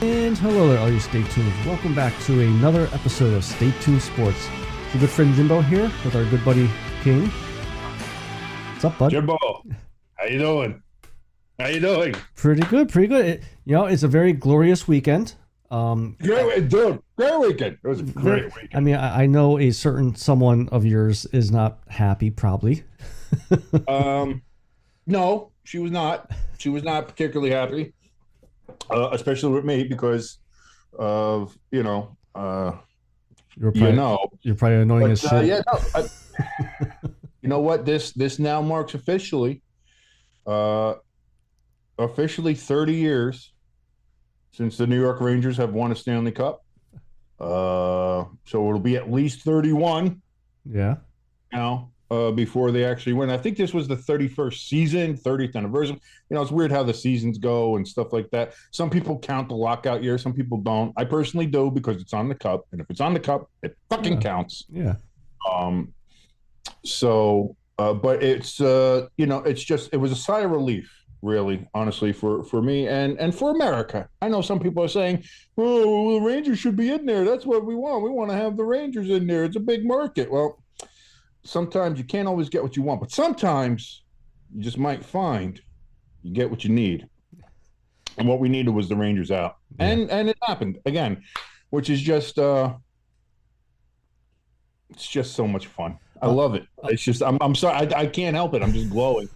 And hello there, all you Stay Tuned. Welcome back to another episode of Stay Tuned Sports. It's your good friend Jimbo here with our good buddy King. What's up, bud? Jimbo, how you doing? How you doing? Pretty good, pretty good. It's a very glorious weekend. Great weekend. It was a great weekend. I mean, I know a certain someone of yours is not happy, probably. No, she was not. She was not particularly happy, especially with me because of You're probably annoying as shit. Yeah, no, you know what? This now marks officially 30 years since the New York Rangers have won a Stanley Cup. So it'll be at least 31. Yeah. Now, before they actually win. I think this was the 31st season, 30th anniversary. It's weird how the seasons go and stuff like that. Some people count the lockout year, some people don't. I personally do because it's on the cup, and if it's on the cup, it fucking counts. Yeah. But it's it's just, it was a sigh of relief, really, honestly, for me and for America. I know some people are saying, oh, the Rangers should be in there. That's what we want. We want to have the Rangers in there. It's a big market. Well, sometimes you can't always get what you want, but sometimes you just might find you get what you need. And what we needed was the Rangers out. Yeah. And it happened again, which is just it's just so much fun. I love it. It's just I'm sorry, I can't help it. I'm just glowing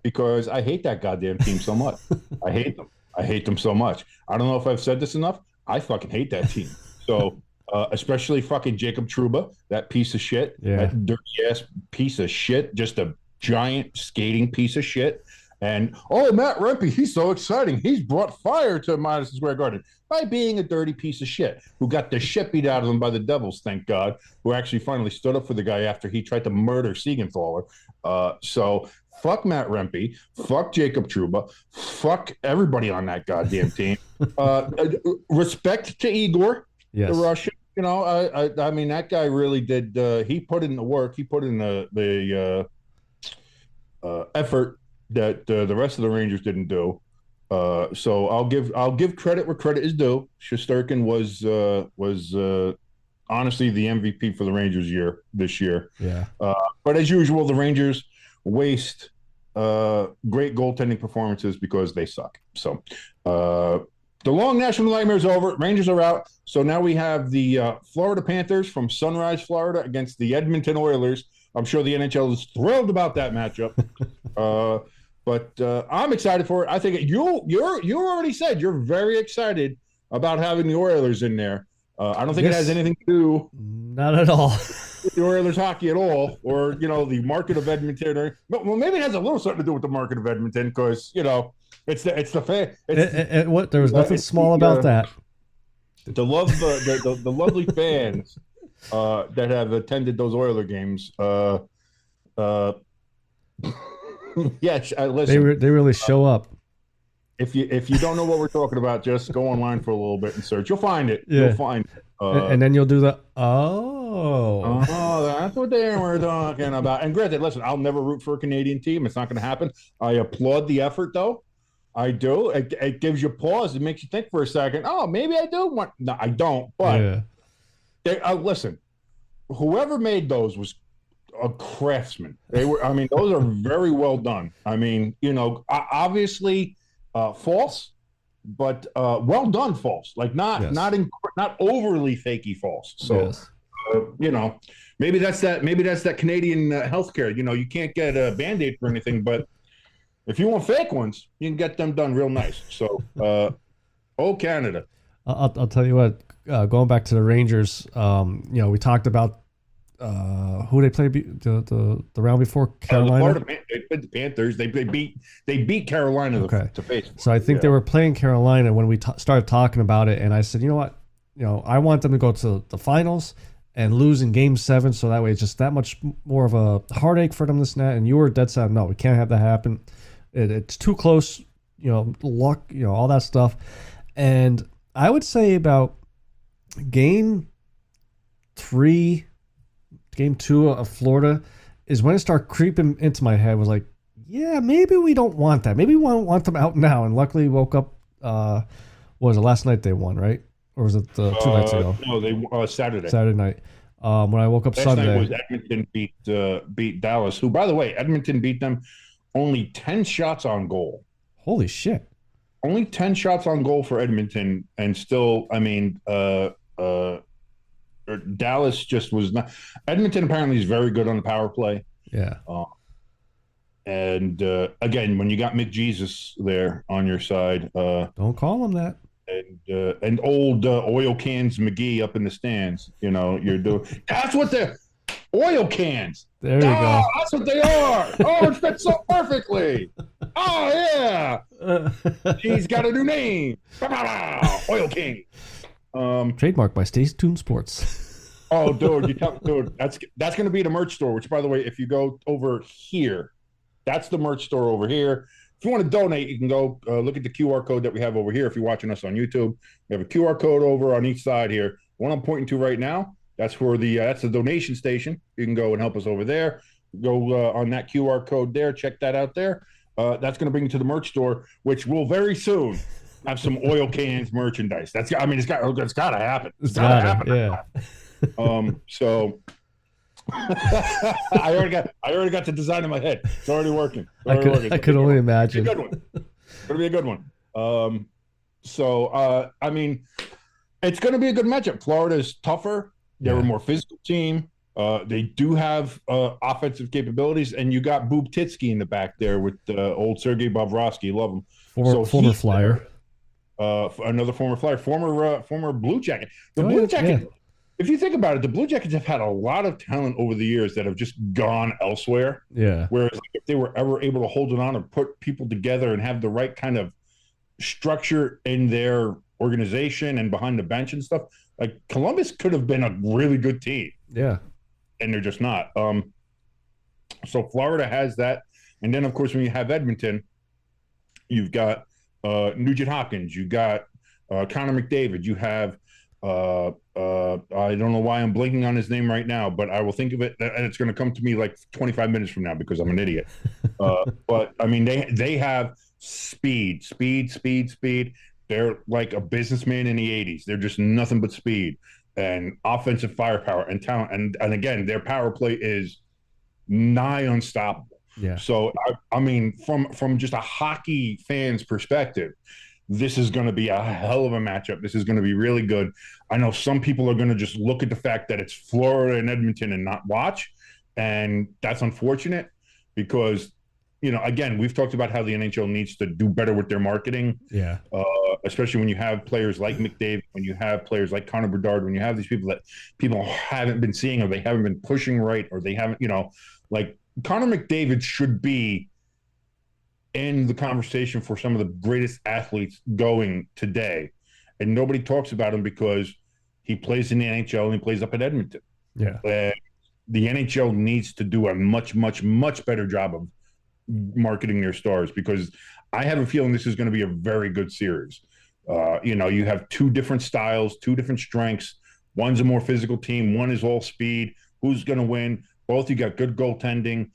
because I hate that goddamn team so much. I hate them. I hate them so much. I don't know if I've said this enough. I fucking hate that team. So especially fucking Jacob Trouba, that piece of shit, that dirty ass piece of shit, just a giant skating piece of shit. And Matt Rempe, he's so exciting. He's brought fire to Madison Square Garden by being a dirty piece of shit who got the shit beat out of him by the Devils, thank God, who actually finally stood up for the guy after he tried to murder Siegenthaler. So fuck Matt Rempe, fuck Jacob Trouba, fuck everybody on that goddamn team. Respect to Igor. Yes. The Russian, I mean, that guy really did. He put in the work. He put in the effort that the rest of the Rangers didn't do. So I'll give credit where credit is due. Shesterkin was honestly the MVP for the Rangers this year. Yeah. But as usual, the Rangers waste great goaltending performances because they suck. So. The long national nightmare is over. Rangers are out. So now we have the Florida Panthers from Sunrise, Florida, against the Edmonton Oilers. I'm sure the NHL is thrilled about that matchup. But I'm excited for it. I think you already said you're very excited about having the Oilers in there. I don't think it has anything to do. Not at all. With the Oilers hockey at all, or the market of Edmonton. Well, maybe it has a little something to do with the market of Edmonton because it's the fan. There was nothing small about that. The lovely fans that have attended those Oiler games. Yes, listen. They really show up. If you don't know what we're talking about, just go online for a little bit and search. You'll find it. Yeah. You'll find it. And then you'll do the that's what they were talking about. And granted, listen, I'll never root for a Canadian team. It's not going to happen. I applaud the effort, though. I do. It gives you pause. It makes you think for a second. Oh, maybe I do want. No, I don't. But listen, whoever made those was a craftsman. They were. I mean, those are very well done. I mean, obviously false, but well done false. Like not overly fakey false. So maybe that's that Canadian healthcare. You can't get a Band-Aid for anything, but if you want fake ones, you can get them done real nice. So, Canada. I'll tell you what. Going back to the Rangers, we talked about who they played the round before Carolina. They played the Panthers. They beat Carolina to face. So I think they were playing Carolina when we started talking about it, and I said, you know what, I want them to go to the finals and lose in Game 7, so that way it's just that much more of a heartache for them. This and that, and you were dead set. No, we can't have that happen. It's too close. Luck. All that stuff, and I would say about Game 3. Game 2 of Florida is when it started creeping into my head. Was like, yeah, maybe we don't want that. Maybe we want them out now. And luckily woke up What was it last night they won, right? Or was it 2 nights ago? No, they Saturday. Saturday night. When I woke up Last Sunday. night was Edmonton beat Dallas, who, by the way, Edmonton beat them only 10 shots on goal. Holy shit. Only 10 shots on goal for Edmonton, and still, I mean, Dallas just was not. Edmonton apparently is very good on the power play. Yeah. And again, when you got McJesus there on your side, don't call him that. And old oil cans McGee up in the stands, you're doing. That's what they're oil cans. There you go. That's what they are. Oh, it fits so perfectly. Oh yeah. He's got a new name. Oil King. Trademarked by Stay Tuned Sports. Oh, dude, that's going to be the merch store. Which, by the way, if you go over here, that's the merch store over here. If you want to donate, you can go look at the QR code that we have over here. If you're watching us on YouTube, we have a QR code over on each side here. The one I'm pointing to right now, that's for that's the donation station. You can go and help us over there. Go on that QR code there. Check that out there. That's going to bring you to the merch store, which will very soon have some oil cans merchandise. It's got to happen. It's got to happen. Yeah. So. I already got the design in my head. It's already working. I could only imagine. It's gonna be a good one. I mean, it's gonna be a good matchup. Florida's tougher. They're a more physical team. They do have offensive capabilities, and you got Boob Titsky in the back there with old Sergei Bobrovsky. Love him. Former Flyer. Another former Flyer, former Blue Jacket. The Blue Jacket. Yeah. If you think about it, the Blue Jackets have had a lot of talent over the years that have just gone elsewhere. Yeah. Whereas if they were ever able to hold it on and put people together and have the right kind of structure in their organization and behind the bench and stuff, like Columbus could have been a really good team. Yeah. And they're just not. So Florida has that. And then, of course, when you have Edmonton, you've got Nugent Hopkins, you got Connor McDavid, you have I don't know why I'm blanking on his name right now, but I will think of it, and it's going to come to me like 25 minutes from now because I'm an idiot. But I mean, they have speed. They're like a businessman in the 80s. They're just nothing but speed and offensive firepower and talent. And again, their power play is nigh unstoppable. Yeah. So I mean, from just a hockey fan's perspective, this is going to be a hell of a matchup. This is going to be really good. I know some people are going to just look at the fact that it's Florida and Edmonton and not watch. And that's unfortunate because, again, we've talked about how the NHL needs to do better with their marketing. Yeah. Especially when you have players like McDavid, when you have players like Connor Bedard, when you have these people that people haven't been seeing or they haven't been pushing right or they haven't, like Connor McDavid should be in the conversation for some of the greatest athletes going today. And nobody talks about him because he plays in the NHL and he plays up at Edmonton. Yeah. The NHL needs to do a much, much, much better job of marketing their stars because I have a feeling this is going to be a very good series. You have two different styles, two different strengths. One's a more physical team. One is all speed. Who's going to win? Both you got good goaltending.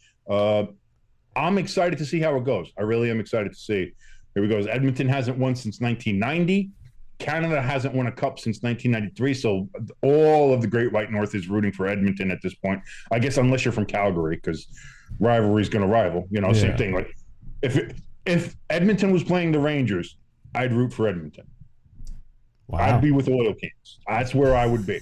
I'm excited to see how it goes. I really am excited to see. Here we go. Edmonton hasn't won since 1990. Canada hasn't won a cup since 1993. So all of the Great White North is rooting for Edmonton at this point. I guess unless you're from Calgary, because rivalry is going to rival. Same thing. Like if Edmonton was playing the Rangers, I'd root for Edmonton. Wow. I'd be with Oil Kings. That's where I would be.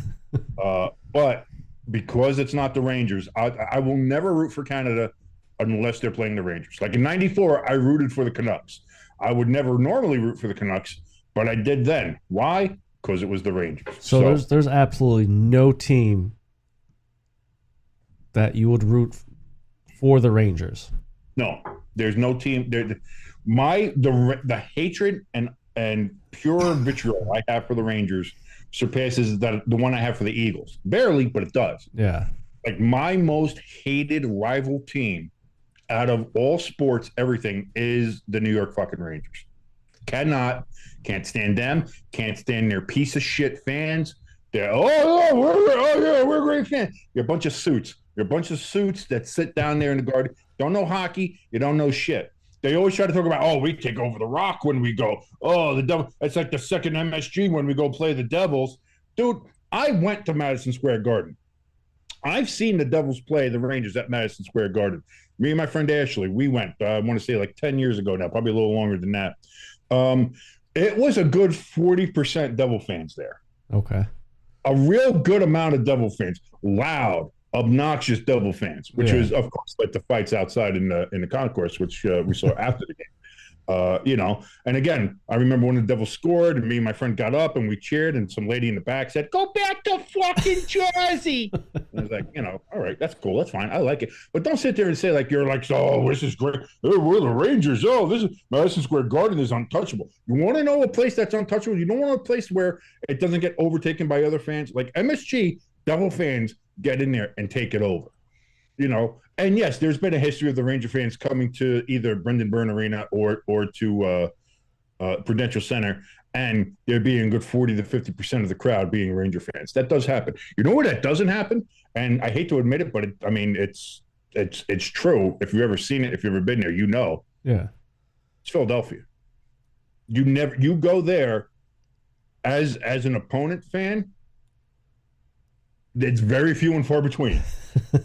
But because it's not the Rangers, I will never root for Canada unless they're playing the Rangers. Like in 94, I rooted for the Canucks. I would never normally root for the Canucks, but I did then. Why? Because it was the Rangers. So there's absolutely no team that you would root for the Rangers. No, there's no team. The hatred and pure vitriol I have for the Rangers surpasses the one I have for the Eagles. Barely, but it does. Yeah. Like my most hated rival team out of all sports, everything is the New York fucking Rangers. Can't stand them. Can't stand their piece of shit fans. They're we're great fans. You're a bunch of suits. You're a bunch of suits that sit down there in the garden. Don't know hockey. You don't know shit. They always try to talk about, oh, we take over the Rock when we go. Oh, the Devil. It's like the second MSG when we go play the Devils. Dude, I went to Madison Square Garden. I've seen the Devils play the Rangers at Madison Square Garden. Me and my friend Ashley, we went, I want to say like 10 years ago now, probably a little longer than that. It was a good 40% Devil fans there. Okay. A real good amount of Devil fans. Loud, obnoxious Devil fans, which was, of course, like the fights outside in the concourse, which we saw after the game. And again, I remember when the Devils scored, and me and my friend got up and we cheered, and some lady in the back said, "Go back to fucking Jersey." I was like, all right, that's cool, that's fine, I like it, but don't sit there and say like you're like, oh, this is great. We're the Rangers. Oh, this is Madison Square Garden is untouchable. You want to know a place that's untouchable? You don't want a place where it doesn't get overtaken by other fans. Like MSG, Devil fans get in there and take it over. And yes, there's been a history of the Ranger fans coming to either Brendan Byrne Arena or to Prudential Center, and there being a good 40 to 50% of the crowd being Ranger fans. That does happen. You know where that doesn't happen? And I hate to admit it, but it's true. If you've ever seen it, if you've ever been there, Yeah. It's Philadelphia. You go there as an opponent fan. It's very few and far between.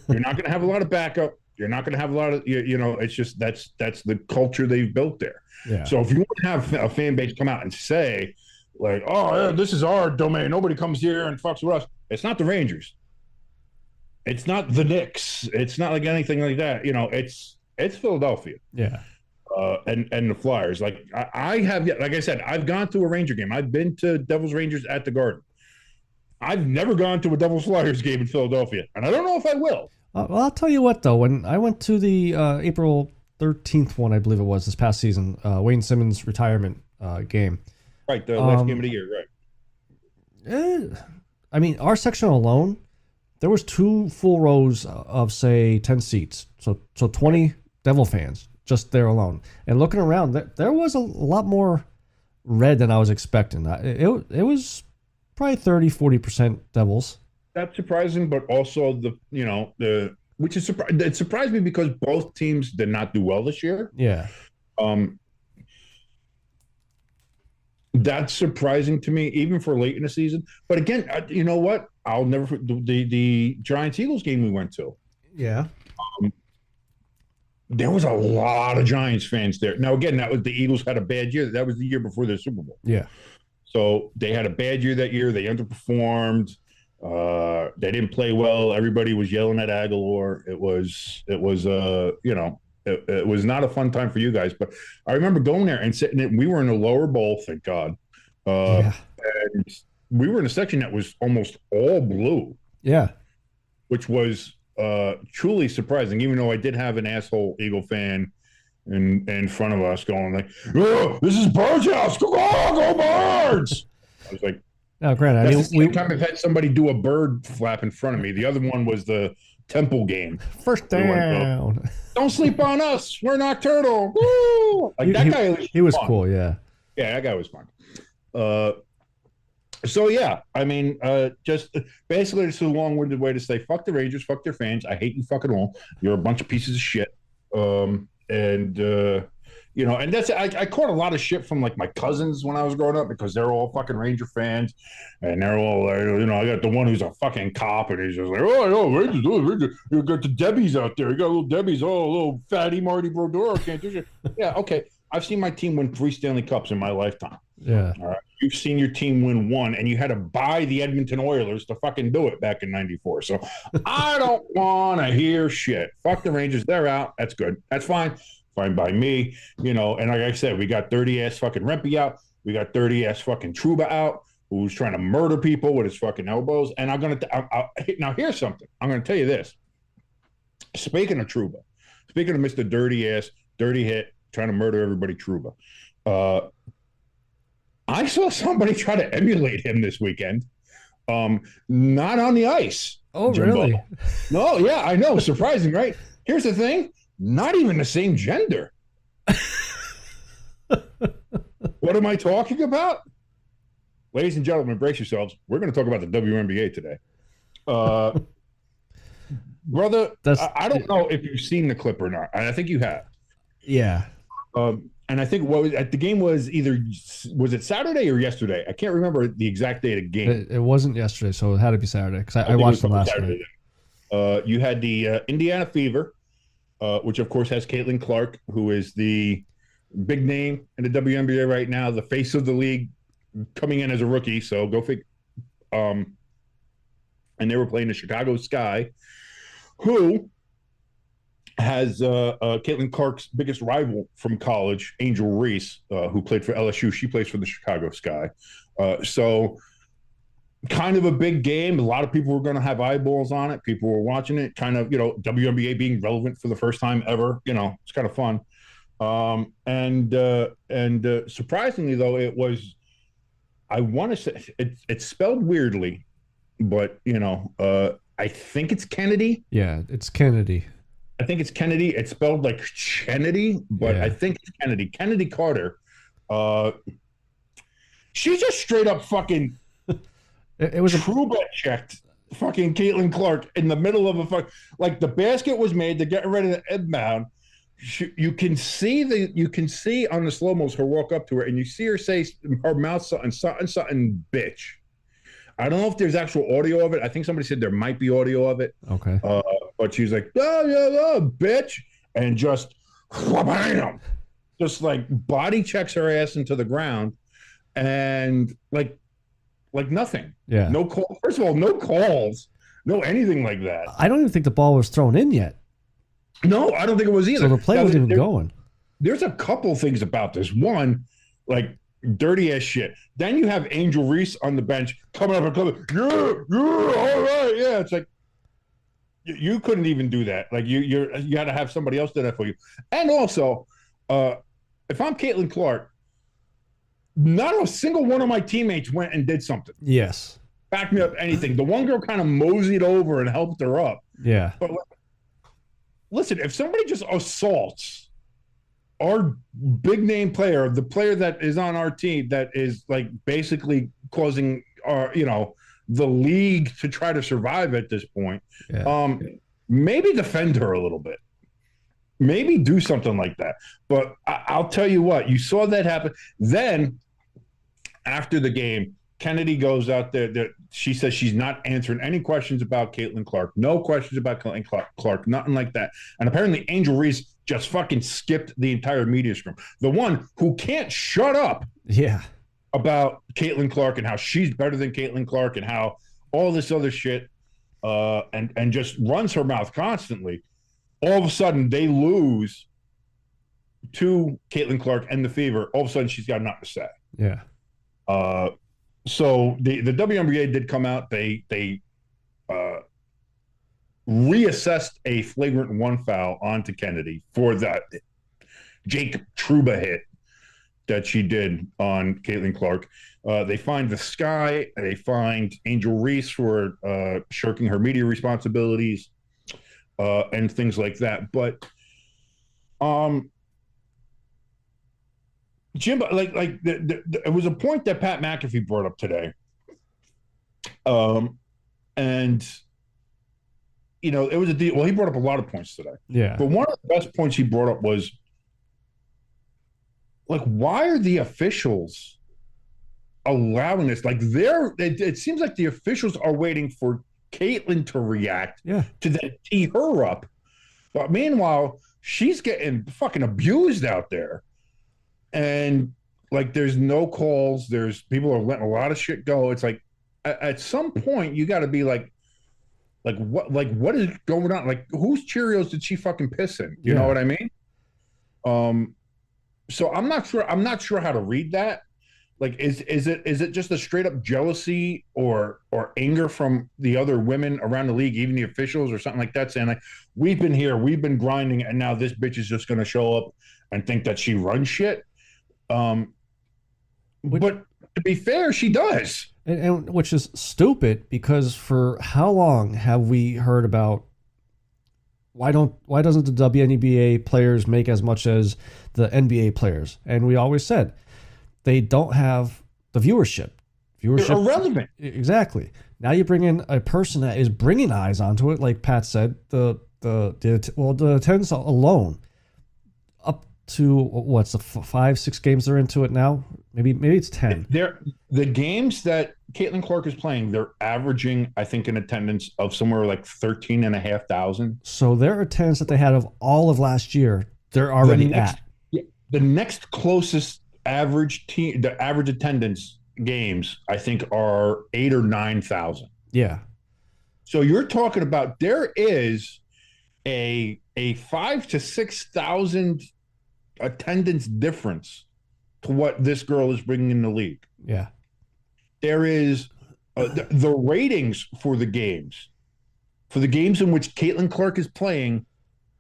You're not going to have a lot of backup. You're not going to have a lot of, it's just that's the culture they've built there. Yeah. So if you want to have a fan base come out and say, like, oh, yeah, this is our domain, nobody comes here and fucks with us. It's not the Rangers. It's not the Knicks. It's not like anything like that. It's Philadelphia. Yeah. And the Flyers. Like I have, like I said, I've gone to a Ranger game. I've been to Devils Rangers at the Garden. I've never gone to a Devils Flyers game in Philadelphia, and I don't know if I will. Well, I'll tell you what, though. When I went to the April 13th one, I believe it was, this past season, Wayne Simmons' retirement game. Right, the last game of the year, right. I mean, our section alone, there was 2 full rows of, say, 10 seats. So 20 Devil fans just there alone. And looking around, there was a lot more red than I was expecting. It was probably 30-40% Devils. That's surprising, but also which is it surprised me because both teams did not do well this year. Yeah. That's surprising to me, even for late in the season. But again, you know what? I'll never the Giants Eagles game we went to. Yeah. There was a lot of Giants fans there. Now, again, that was the Eagles had a bad year. That was the year before their Super Bowl. Yeah. So they had a bad year that year. They underperformed. They didn't play well. Everybody was yelling at Aguilar. It was not a fun time for you guys. But I remember going there and sitting in. We were in the lower bowl, thank God. And we were in a section that was almost all blue. Yeah. Which was truly surprising, even though I did have an asshole Eagle fan in front of us going like, oh, this is Bird's house. Go Birds. I was like, no, granted, that's the same time I've had somebody do a bird flap in front of me. The other one was the Temple game. First down. Don't sleep on us. We're nocturnal. Woo! Like that guy. He was cool. Yeah. Yeah, that guy was fun. So yeah, I mean, just basically it's a long-winded way to say fuck the Rangers, fuck their fans. I hate you fucking all. You're a bunch of pieces of shit. And that's I caught a lot of shit from like my cousins when I was growing up because they're all fucking Ranger fans, and they're all I got the one who's a fucking cop, and he's just like, Rangers, you got the Debbies out there, you got little Debbies, little fatty Marty Brodeur can't do shit. Yeah, okay, I've seen my team win 3 Stanley Cups in my lifetime. Yeah. All right. You've seen your team win 1, and you had to buy the Edmonton Oilers to fucking do it back in '94. So I don't want to hear shit. Fuck the Rangers. They're out. That's good. That's fine. Fine by me. And like I said, we got dirty ass fucking Rempe out. We got dirty ass fucking Trouba out, who's trying to murder people with his fucking elbows. And I'm going to now here's something. I'm going to tell you this. Speaking of Trouba, speaking of Mr. Dirty ass, dirty hit, trying to murder everybody, Trouba. I saw somebody try to emulate him this weekend. Not on the ice. Oh, Jimbo. really? No, yeah, I know. Surprising, right? Here's the thing. Not even the same gender. What am I talking about? Ladies and gentlemen, brace yourselves. We're going to talk about the WNBA today. Brother, I don't know if you've seen the clip or not. I think you have. Yeah. And I think the game was it Saturday or yesterday? I can't remember the exact day of the game. It wasn't yesterday, so it had to be Saturday because I think it was watched them probably last Saturday night. then. You had the Indiana Fever, which of course has Caitlin Clark, who is the big name in the WNBA right now, the face of the league, coming in as a rookie. So go figure. And they were playing the Chicago Sky, who has Caitlin Clark's biggest rival from college, Angel Reese, who played for LSU. She plays for the Chicago Sky. So kind of a big game. A lot of people were going to have eyeballs on it. People were watching it. Kind of, WNBA being relevant for the first time ever. It's kind of fun. And surprisingly, though, it was, I want to say, it's spelled weirdly, but, I think it's Kennedy. Yeah, it's Kennedy. I think it's Kennedy. It's spelled like Kennedy, but I think it's Kennedy. Kennedy Carter. She just straight up fucking it was Truba checked fucking Caitlin Clark in the middle of like the basket was made. They're getting ready to inbound. You can see on the slow-mos her walk up to her, and you see her say her mouth something bitch. I don't know if there's actual audio of it. I think somebody said there might be audio of it. Okay. But she's like, oh, bitch. And just, wha-bam! Just like body checks her ass into the ground. And like nothing. Yeah. No call. First of all, no calls. No anything like that. I don't even think the ball was thrown in yet. No, I don't think it was either. So the play wasn't even going. There's a couple things about this. One, like, dirty ass shit. Then you have Angel Reese on the bench coming up and coming, yeah, all right, yeah. It's like you couldn't even do that. Like you got to have somebody else do that for you. And also, if I'm Caitlin Clark, not a single one of my teammates went and did something. Yes. Back me up anything. The one girl kind of moseyed over and helped her up. Yeah. But listen, if somebody just assaults our big name player, the player that is on our team that is like basically causing our, the league to try to survive at this point, maybe defend her a little bit. Maybe do something like that. But I'll tell you what, you saw that happen. Then after the game, Kennedy goes out there. She says she's not answering any questions about Caitlin Clark. No questions about Caitlin Clark. Nothing like that. And apparently Angel Reese just fucking skipped the entire media scrum. The one who can't shut up about Caitlin Clark and how she's better than Caitlin Clark and how all this other shit and just runs her mouth constantly. All of a sudden they lose to Caitlin Clark and the Fever. All of a sudden she's got nothing to say. Yeah. So the WNBA did come out. They reassessed a flagrant one foul onto Kennedy for that Jake Truba hit that she did on Caitlin Clark. They fined the Sky. They fined Angel Reese for shirking her media responsibilities and things like that. But Jimbo, it was a point that Pat McAfee brought up today. And it was he brought up a lot of points today. Yeah. But one of the best points he brought up was, like, why are the officials allowing this? Like, it seems like the officials are waiting for Caitlin to react to then tee her up. But meanwhile, she's getting fucking abused out there. And, like, there's no calls. There's people are letting a lot of shit go. It's like, at some point, you got to be like, what is going on? Like, whose Cheerios did she fucking piss in? You know what I mean? So I'm not sure how to read that. Like, is it just a straight up jealousy or anger from the other women around the league, even the officials or something like that, saying like, we've been here, we've been grinding, and now this bitch is just going to show up and think that she runs shit. But to be fair, she does. And which is stupid, because for how long have we heard about why doesn't the WNBA players make as much as the NBA players? And we always said they don't have the viewership. They're irrelevant. Exactly. Now you bring in a person that is bringing eyes onto it, like Pat said. The attendance alone to what's the 5-6 games they're into it now? Maybe it's 10. The games that Caitlin Clark is playing, they're averaging, I think, an attendance of somewhere like 13,500. So their attendance that they had of all of last year, they're already at. The next closest average team, the average attendance games, I think, are 8,000 or 9,000. Yeah. So you're talking about there is a 5,000 to 6,000 attendance difference to what this girl is bringing in the league. Yeah. There is the ratings for the games in which Caitlin Clark is playing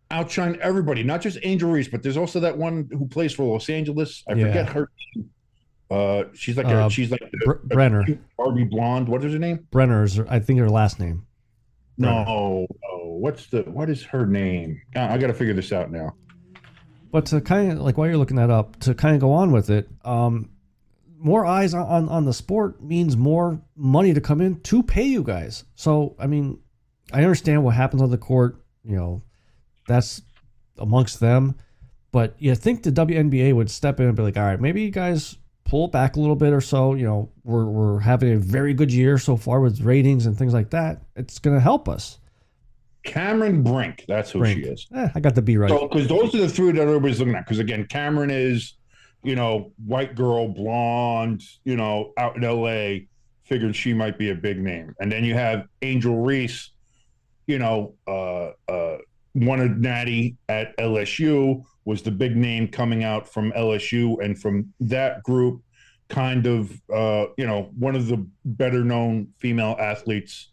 outshine everybody, not just Angel Reese, but there's also that one who plays for Los Angeles. I forget her name. She's like Brenner. Barbie blonde. What is her name? Brenner's, I think, her last name. Brenner. No. What is her name? I got to figure this out now. But to kind of, like, while you're looking that up, to kind of go on with it, more eyes on the sport means more money to come in to pay you guys. So, I mean, I understand what happens on the court, that's amongst them. But you think the WNBA would step in and be like, all right, maybe you guys pull back a little bit or so. We're having a very good year so far with ratings and things like that. It's going to help us. Cameron Brink, that's who she is. I got the B right. So, because those are the three that everybody's looking at. Because again, Cameron is, white girl, blonde, out in LA, figured she might be a big name. And then you have Angel Reese, won a natty at LSU, was the big name coming out from LSU, and from that group, kind of, one of the better known female athletes.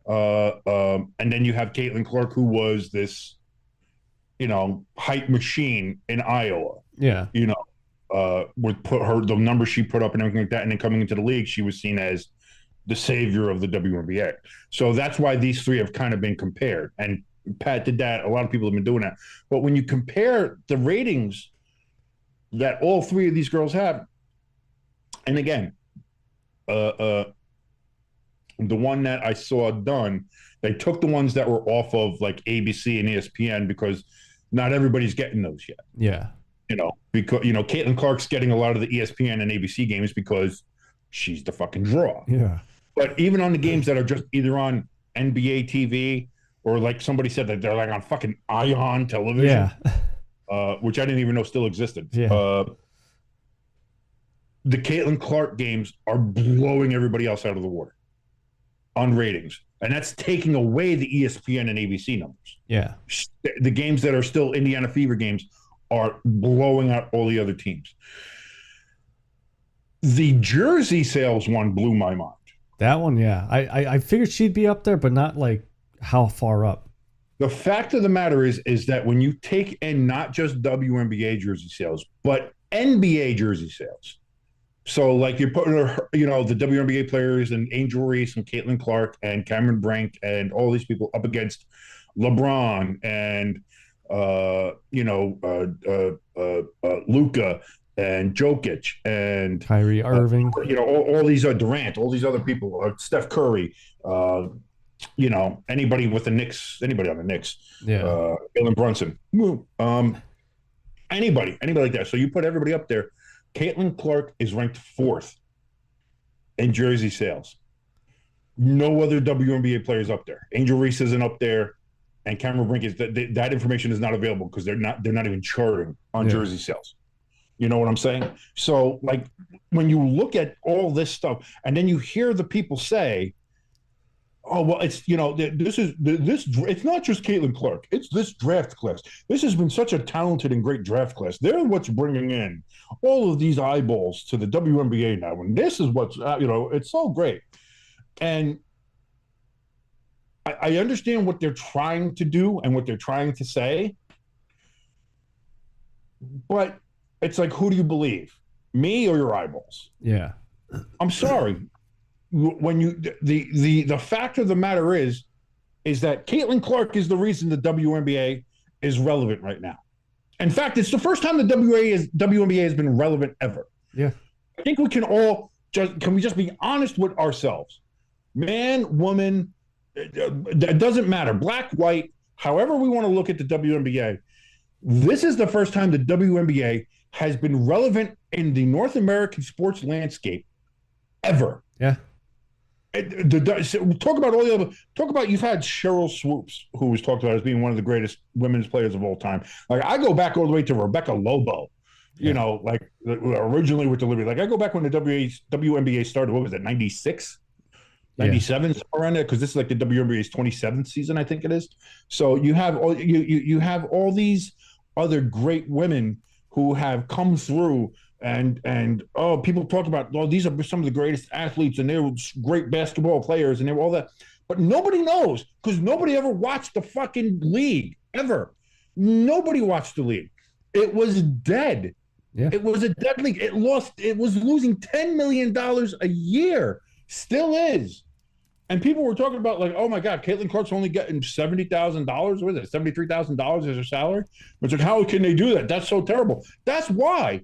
And then you have Caitlin Clark, who was this, hype machine in Iowa. Yeah. Would put her, the numbers she put up and everything like that. And then coming into the league, she was seen as the savior of the WNBA. So that's why these three have kind of been compared. And Pat did that. A lot of people have been doing that. But when you compare the ratings that all three of these girls have, and again, the one that I saw done, they took the ones that were off of like ABC and ESPN because not everybody's getting those yet. Yeah. Because, Caitlin Clark's getting a lot of the ESPN and ABC games because she's the fucking draw. Yeah. But even on the games that are just either on NBA TV or like somebody said that they're like on fucking Ion television, which I didn't even know still existed. Yeah. The Caitlin Clark games are blowing everybody else out of the water on ratings. And that's taking away the ESPN and ABC numbers. Yeah. The games that are still Indiana Fever games are blowing out all the other teams. The jersey sales one blew my mind. That one, yeah. I figured she'd be up there, but not like how far up. The fact of the matter is that when you take in not just WNBA jersey sales, but NBA jersey sales. So like you're putting, the WNBA players and Angel Reese and Caitlin Clark and Cameron Brink and all these people up against LeBron and Luka and Jokic and Kyrie Irving, all these Durant, all these other people, Steph Curry, anybody with the Knicks, anybody on the Knicks, Jalen Brunson, anybody like that. So you put everybody up there. Caitlin Clark is ranked 4th in jersey sales. No other WNBA players up there. Angel Reese isn't up there. And Cameron Brink is that information is not available because they're not even charting on jersey sales. You know what I'm saying? So like when you look at all this stuff and then you hear the people say, oh, well, it's, it's not just Caitlin Clark. It's this draft class. This has been such a talented and great draft class. They're what's bringing in all of these eyeballs to the WNBA now. And this is what's, it's so great. And I understand what they're trying to do and what they're trying to say, but it's like, who do you believe, me or your eyeballs? Yeah, I'm sorry. When the fact of the matter is that Caitlin Clark is the reason the WNBA is relevant right now. In fact, it's the first time the WNBA has been relevant ever. Yeah, I think we can all can we just be honest with ourselves, man, woman. It doesn't matter, black, white, however we want to look at the WNBA. This is the first time the WNBA has been relevant in the North American sports landscape ever. Yeah. Talk about all the other. Talk about you've had Cheryl Swoops, who was talked about as being one of the greatest women's players of all time. Like I go back all the way to Rebecca Lobo, you know, like originally with the Liberty. Like I go back when the WNBA started. What was it, 96? 97 around there, because this is like the WNBA's 27th season, I think it is. So you have all these other great women who have come through, and people talk about, these are some of the greatest athletes and they're great basketball players and they're all that, but nobody knows because nobody ever watched the fucking league ever. Nobody watched the league. It was dead. Yeah. It was a dead league. It was losing $10 million a year. Still is. And people were talking about like, oh my God, Caitlin Clark's only getting $70,000. What is it, $73,000 as her salary? It's like, how can they do that? That's so terrible. That's why.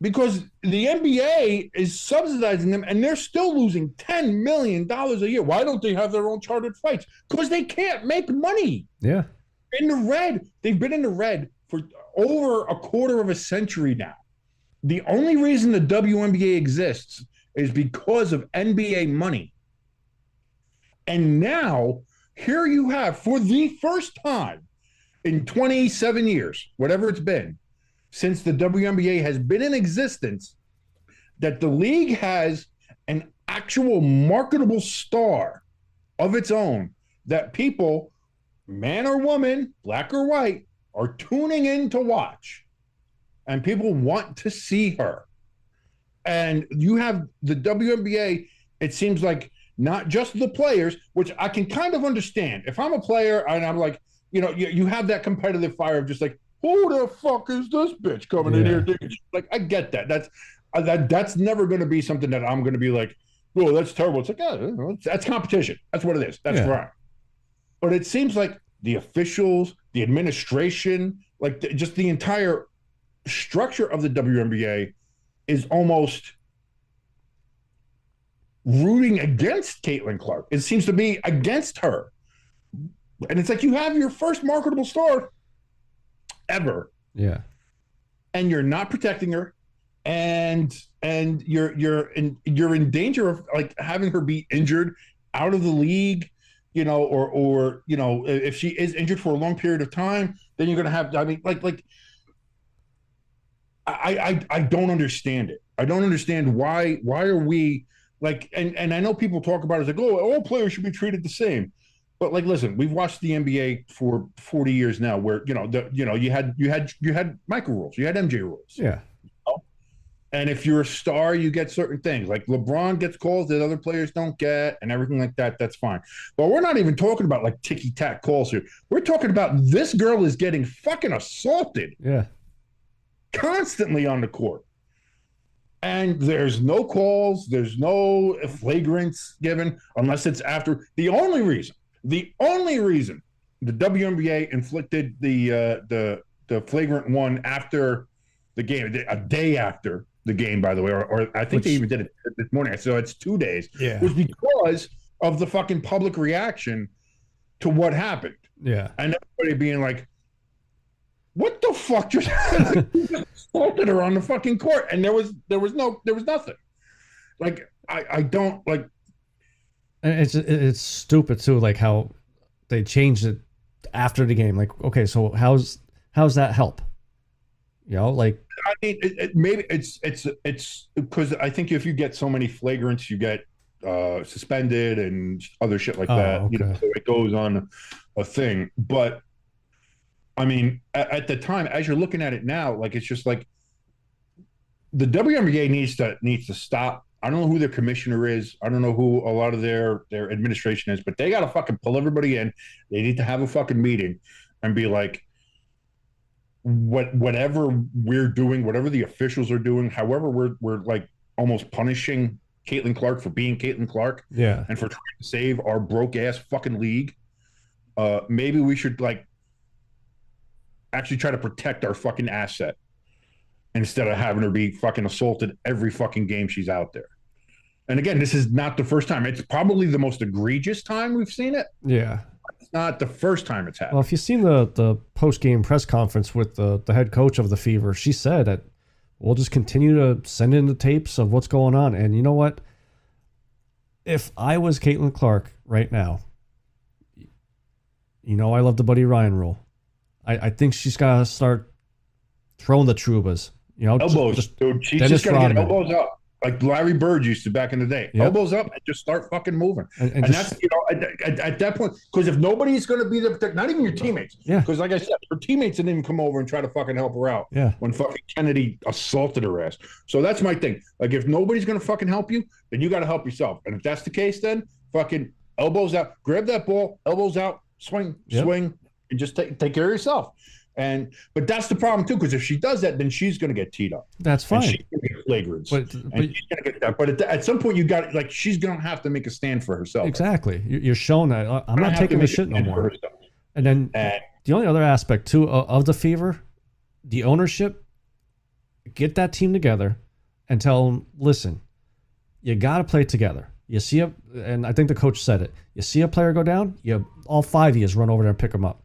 Because the NBA is subsidizing them and they're still losing $10 million a year. Why don't they have their own chartered flights? Because they can't make money. Yeah. In the red. They've been in the red for over a quarter of a century now. The only reason the WNBA exists is because of NBA money. And now, here you have, for the first time in 27 years, whatever it's been, since the WNBA has been in existence, that the league has an actual marketable star of its own that people, man or woman, black or white, are tuning in to watch. And people want to see her. And you have the WNBA, it seems like not just the players, which I can kind of understand. If I'm a player and I'm like, you have that competitive fire of just like, who the fuck is this bitch coming in here? Like, I get that. That's never going to be something that I'm going to be like, oh, that's terrible. It's like, that's competition. That's what it is. That's right. But it seems like the officials, the administration, like just the entire structure of the WNBA is almost rooting against Caitlin Clark. It seems to be against her. And it's like you have your first marketable star ever. Yeah. And you're not protecting her. And you're in danger of like having her be injured, out of the league, or if she is injured for a long period of time, then you're gonna have, I don't understand it. I don't understand why are we like, and I know people talk about it as like, oh, all players should be treated the same. But like, listen, we've watched the NBA for 40 years now, where you had Michael rules, you had MJ rules. Yeah. And if you're a star, you get certain things. Like LeBron gets calls that other players don't get, and everything like that. That's fine. But we're not even talking about like ticky-tack calls here. We're talking about this girl is getting fucking assaulted. Yeah. Constantly on the court. And there's no calls, there's no flagrants given unless it's after. The only reason the WNBA inflicted the flagrant one after the game, a day after the game, by the way, or I think they even did it this morning. So it's 2 days. Yeah. Was because of the fucking public reaction to what happened. Yeah. And everybody being like, what the fuck just assaulted her on the fucking court? And there was nothing. Like, I don't like. And it's stupid too, like how they changed it after the game. Like, okay, so how's that help? Like, I mean, maybe it's because I think if you get so many flagrants, you get suspended and other shit like that. Okay. So it goes on a thing. But I mean, at the time, as you're looking at it now, like it's just like the WNBA needs to stop. I don't know who their commissioner is. I don't know who a lot of their administration is, but they got to fucking pull everybody in. They need to have a fucking meeting and be like, whatever we're doing, whatever the officials are doing, however we're like almost punishing Caitlin Clark for being Caitlin Clark, and for trying to save our broke ass fucking league. Maybe we should like actually try to protect our fucking asset instead of having her be fucking assaulted every fucking game she's out there. And again, this is not the first time. It's probably the most egregious time we've seen it. Yeah. It's not the first time it's happened. Well, if you've seen the post-game press conference with the head coach of the Fever, she said that we'll just continue to send in the tapes of what's going on. And you know what? If I was Caitlin Clark right now, you know I love the Buddy Ryan rule. I think she's got to start throwing the Trubas. You know, elbows, dude. She's Dennis just got to get Rodman. elbows up. Like Larry Bird used to back in the day. Yep. Elbows up and just start fucking moving. And just, that's, you know, at that point, because if nobody's going to be there, not even your teammates. Yeah. Because like I said, her teammates didn't even come over and try to fucking help her out. Yeah. When fucking Kennedy assaulted her ass. So that's my thing. Like if nobody's going to fucking help you, then you got to help yourself. And if that's the case, then fucking elbows out, grab that ball, elbows out, swing, and just take care of yourself. But that's the problem too, because if she does that, then she's going to get teed up. That's fine. And she's going to get flagrants. But she's going to get that. But at some point, you got like she's going to have to make a stand for herself. Exactly. You're showing that I'm not taking this shit no more. And then the only other aspect too of the Fever, the ownership, get that team together and tell them, listen, you got to play together. You see and I think the coach said it. You see a player go down, all 5 of you run over there and pick them up.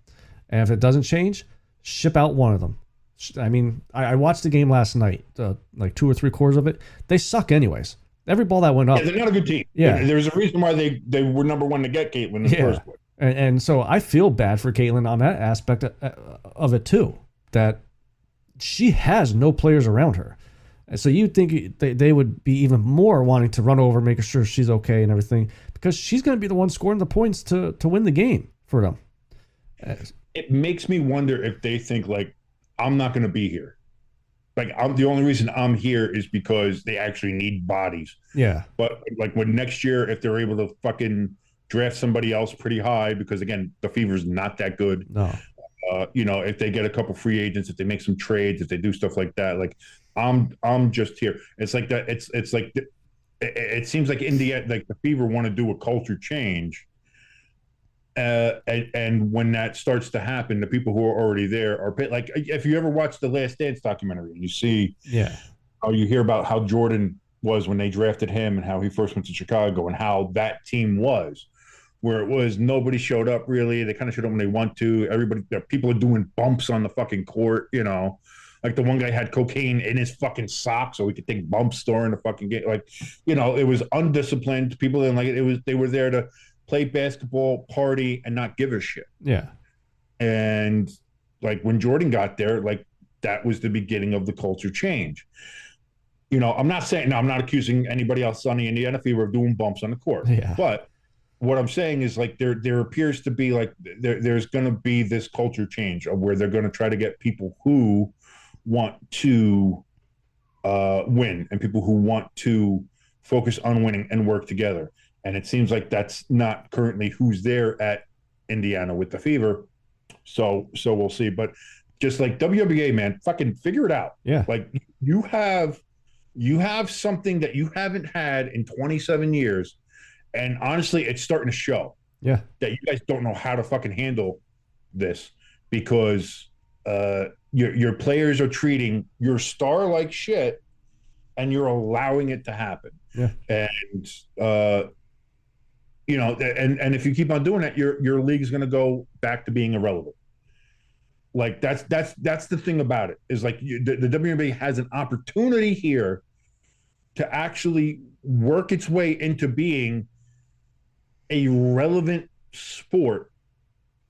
And if it doesn't change, ship out one of them. I mean, I watched the game last night, like 2 or 3 quarters of it. They suck anyways. Every ball that went up. Yeah, they're not a good team. Yeah. There's a reason why they were number one to get Caitlin in the first place. And so I feel bad for Caitlin on that aspect of it too, that she has no players around her. And so you'd think they would be even more wanting to run over, making sure she's okay and everything, because she's going to be the one scoring the points to win the game for them. It makes me wonder if they think like, I'm not going to be here. Like the only reason I'm here is because they actually need bodies. Yeah. But like when next year, if they're able to fucking draft somebody else pretty high, because again, the Fever's not that good. No. You know, if they get a couple free agents, if they make some trades, if they do stuff like that, like I'm just here. It's like that. It's like it seems like India, like the Fever want to do a culture change. And when that starts to happen, the people who are already there are like, if you ever watch the Last Dance documentary and you see how you hear about how Jordan was when they drafted him and how he first went to Chicago and how that team was, where it was nobody showed up really. They kind of showed up when they want to. People are doing bumps on the fucking court, you know. Like the one guy had cocaine in his fucking sock so he could take bumps during the fucking game. Like, you know, it was undisciplined. People didn't like it. They were there to play basketball, party, and not give a shit. Yeah. And like when Jordan got there, like that was the beginning of the culture change. You know, I'm not accusing anybody else on the Indiana Fever of doing bumps on the court. Yeah. But what I'm saying is like there appears to be like there's going to be this culture change of where they're going to try to get people who want to win and people who want to focus on winning and work together. And it seems like that's not currently who's there at Indiana with the Fever. So we'll see. But just like WNBA, man, fucking figure it out. Yeah. Like you have something that you haven't had in 27 years. And honestly, it's starting to show. Yeah. That you guys don't know how to fucking handle this because your players are treating your star like shit and you're allowing it to happen. Yeah. And you know, and if you keep on doing that, your league is going to go back to being irrelevant. Like that's the thing about it is like the WNBA has an opportunity here to actually work its way into being a relevant sport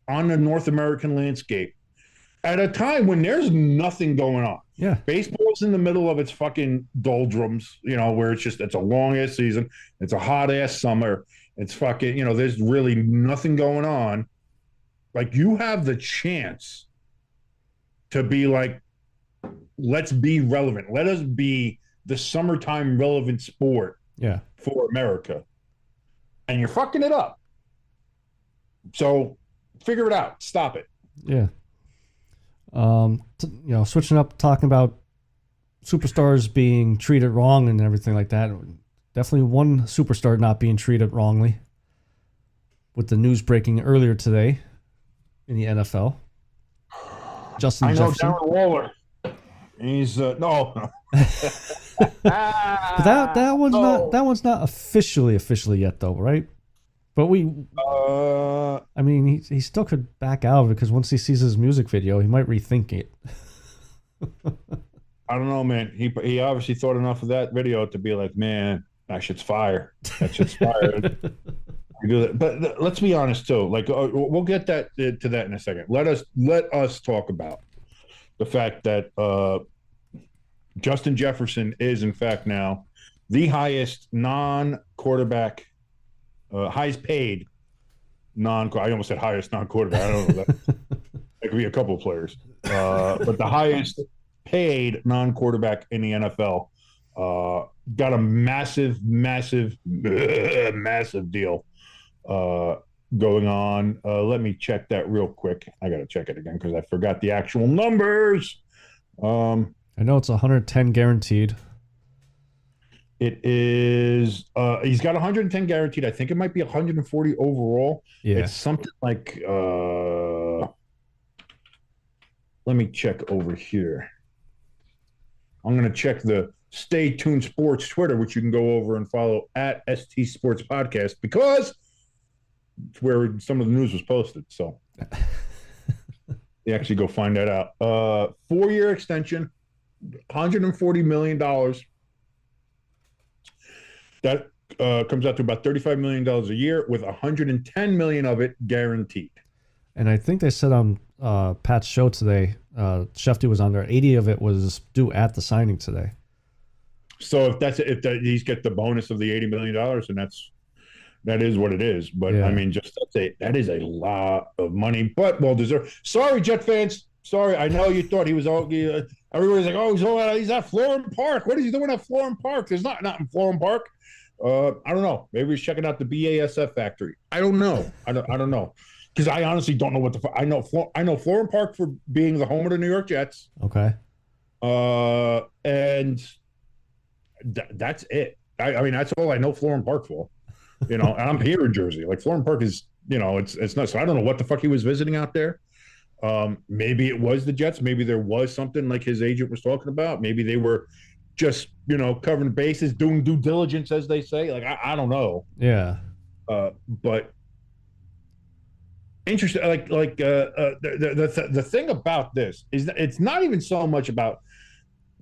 on the North American landscape at a time when there's nothing going on. Yeah. Baseball's in the middle of its fucking doldrums, you know, where it's a long ass season. It's a hot ass summer. It's fucking, you know, there's really nothing going on. Like you have the chance to be like, let's be relevant. Let us be the summertime relevant sport for America. And you're fucking it up. So figure it out. Stop it. Yeah. You know, switching up, talking about superstars being treated wrong and everything like that. Definitely one superstar not being treated wrongly with the news breaking earlier today in the NFL. Justin Jefferson. Darren Waller. He's no. But that one's not officially yet though, right? But we I mean, he still could back out because once he sees his music video, he might rethink it. I don't know, man. He obviously thought enough of that video to be like, man, that shit's fire. That shit's fire. Do that. But let's be honest too. Like we'll get to that in a second. Let us talk about the fact that Justin Jefferson is in fact now the highest non-quarterback, highest paid I almost said highest non-quarterback. I don't know that. It could be a couple of players, but the highest paid non-quarterback in the NFL got a massive deal going on. Let me check that real quick. I got to check it again because I forgot the actual numbers. I know it's 110 guaranteed. It is. He's got 110 guaranteed. I think it might be 140 overall. Yeah, it's something like. Let me check over here. I'm going to check the Stay Tuned Sports Twitter, which you can go over and follow at ST Sports Podcast, because it's where some of the news was posted. So you actually go find that out. 4-year extension, $140 million. That comes out to about $35 million a year, with $110 million of it guaranteed. And I think they said on Pat's show today, Shefty was on there, 80 of it was due at the signing today. So if he's get the bonus of the $80 million, and that is what it is. But yeah. I mean, that is a lot of money, but well deserved. Sorry, Jet fans. Sorry, I know you thought he was all. Everybody's like, oh, he's at Florham Park. What is he doing at Florham Park? There's not in Florham Park. I don't know. Maybe he's checking out the BASF factory. I don't know. I don't know, because I honestly don't know what the. I know Florham Park for being the home of the New York Jets. Okay. And that's it. I mean, that's all I know Florham Park for. And I'm here in Jersey. Like, Florham Park is, it's not. So I don't know what the fuck he was visiting out there. Maybe it was the Jets. Maybe there was something like his agent was talking about. Maybe they were just, covering bases, doing due diligence, as they say. Like, I don't know. Yeah. But interesting. The thing about this is that it's not even so much about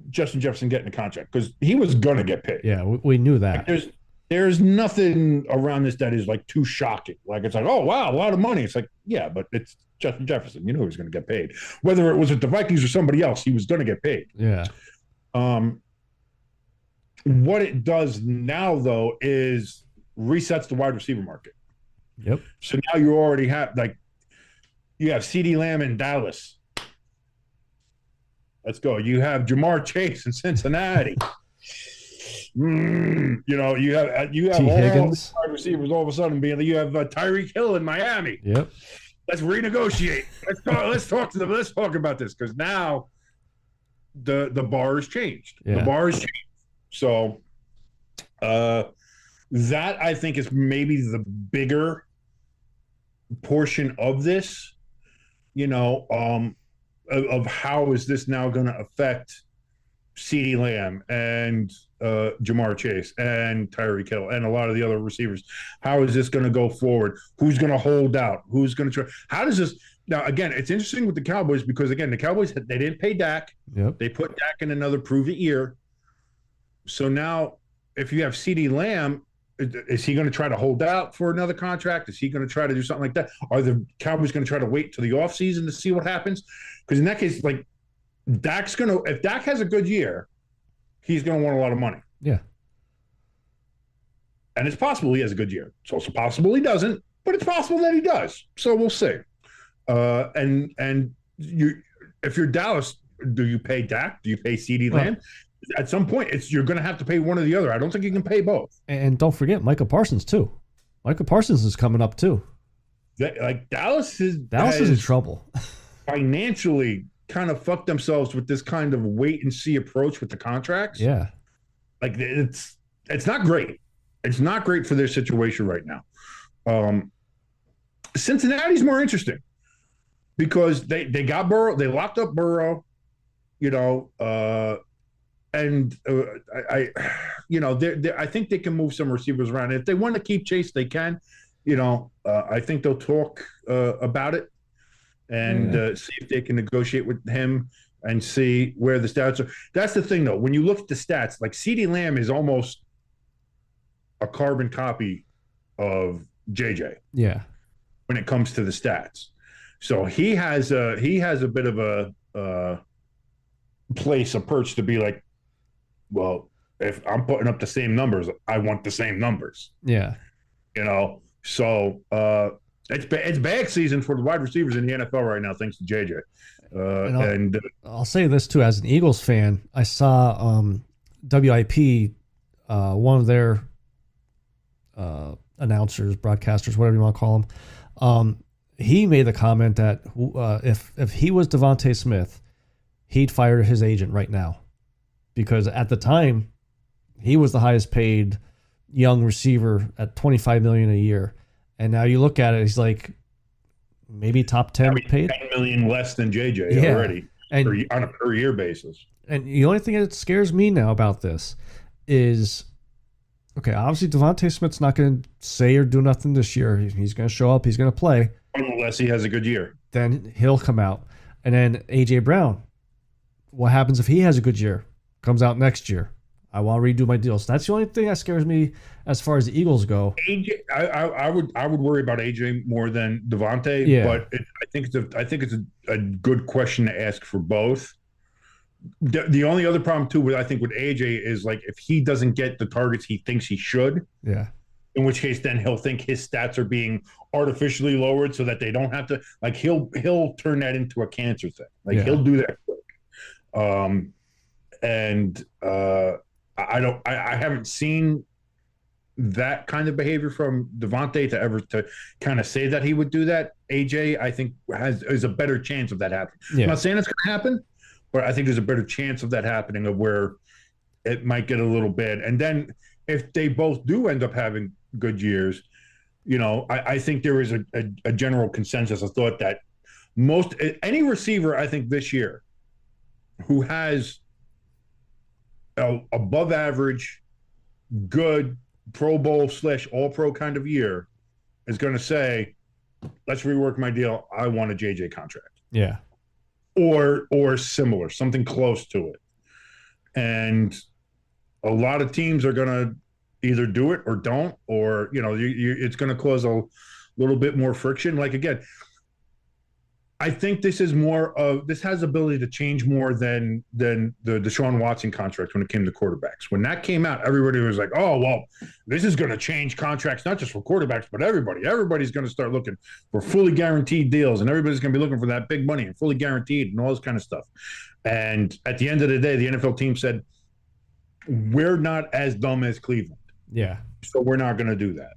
Justin Jefferson getting a contract, because he was gonna get paid. Yeah, we knew that. Like, there's nothing around this that is like too shocking. Like, it's like, oh wow, a lot of money. It's like, yeah, but it's Justin Jefferson. You know he was going to get paid, whether it was with the Vikings or somebody else. He was going to get paid. Yeah. What it does now, though, is resets the wide receiver market. Yep. So now you already have you have CeeDee Lamb in Dallas. Let's go. You have Jamar Chase in Cincinnati. You have T. all Higgins. wide receivers all of a sudden being. You have Tyreek Hill in Miami. Yep. Let's renegotiate. Let's talk to them. Let's talk about this, because now the bar has changed. Yeah. The bar has changed. So that, I think, is maybe the bigger portion of this. Of how is this now going to affect CeeDee Lamb and Jamar Chase and Tyreek Hill and a lot of the other receivers? How is this going to go forward? Who's going to hold out? Who's going to try? How does this now? Again, it's interesting with the Cowboys, because again, the Cowboys, they didn't pay Dak. Yep. They put Dak in another prove-it year. So now, if you have CeeDee Lamb, is he going to try to hold out for another contract? Is he going to try to do something like that? Are the Cowboys going to try to wait till the offseason to see what happens? Because in that case, like, if Dak has a good year, he's going to want a lot of money. Yeah. And it's possible he has a good year. It's also possible he doesn't, but it's possible that he does. So we'll see. And if you're Dallas, do you pay Dak? Do you pay CeeDee Lamb? At some point, you're going to have to pay one or the other. I don't think you can pay both. And don't forget Micah Parsons too. Micah Parsons is coming up too. Dallas is in trouble. Financially kind of fucked themselves with this kind of wait and see approach with the contracts. Yeah. Like, it's not great. It's not great for their situation right now. Cincinnati's more interesting, because they got Burrow. They locked up Burrow, and I think they can move some receivers around. If they want to keep Chase, they can. I think they'll talk about it and see if they can negotiate with him and see where the stats are. That's the thing, though. When you look at the stats, like CeeDee Lamb is almost a carbon copy of JJ. Yeah. When it comes to the stats, so he has a bit of a perch to be like, well, if I'm putting up the same numbers, I want the same numbers. Yeah. So it's bad season for the wide receivers in the NFL right now, thanks to JJ. And I'll say this too, as an Eagles fan, I saw WIP, one of their announcers, broadcasters, whatever you want to call them. He made the comment that if he was Devontae Smith, he'd fire his agent right now, because at the time he was the highest paid young receiver at $25 million a year, and now you look at it, he's like maybe top 10 paid, $10 million less than JJ already, and on a per year basis. And the only thing that scares me now about this is, okay, obviously Devontae Smith's not going to say or do nothing this year. He's going to show up. He's going to play. Unless he has a good year. Then he'll come out. And then A.J. Brown, what happens if he has a good year? Comes out next year. I want to redo my deal. So that's the only thing that scares me as far as the Eagles go. AJ, I would worry about AJ more than Devontae, but I think it's a good question to ask for both. The only other problem too, I think with AJ is like if he doesn't get the targets he thinks he should, in which case then he'll think his stats are being artificially lowered so that they don't have to, like he'll turn that into a cancer thing. Like he'll do that quick. I haven't seen that kind of behavior from Devontae to kind of say that he would do that. AJ, I think is a better chance of that happening. I'm not saying it's going to happen, but I think there's a better chance of that happening, of where it might get a little bad. And then if they both do end up having good years, I think there is a general consensus of thought that any receiver, I think this year, who has above average, good Pro Bowl / All-Pro kind of year is going to say, let's rework my deal. I want a JJ contract. Yeah. Or similar, something close to it. And a lot of teams are going to either do it or don't, or, it's going to cause a little bit more friction. Like, again, I think this has ability to change more than the Deshaun Watson contract when it came to quarterbacks. When that came out, everybody was like, oh, well, this is going to change contracts, not just for quarterbacks, but everybody. Everybody's going to start looking for fully guaranteed deals, and everybody's going to be looking for that big money and fully guaranteed and all this kind of stuff. And at the end of the day, the NFL team said, we're not as dumb as Cleveland. Yeah. So we're not going to do that.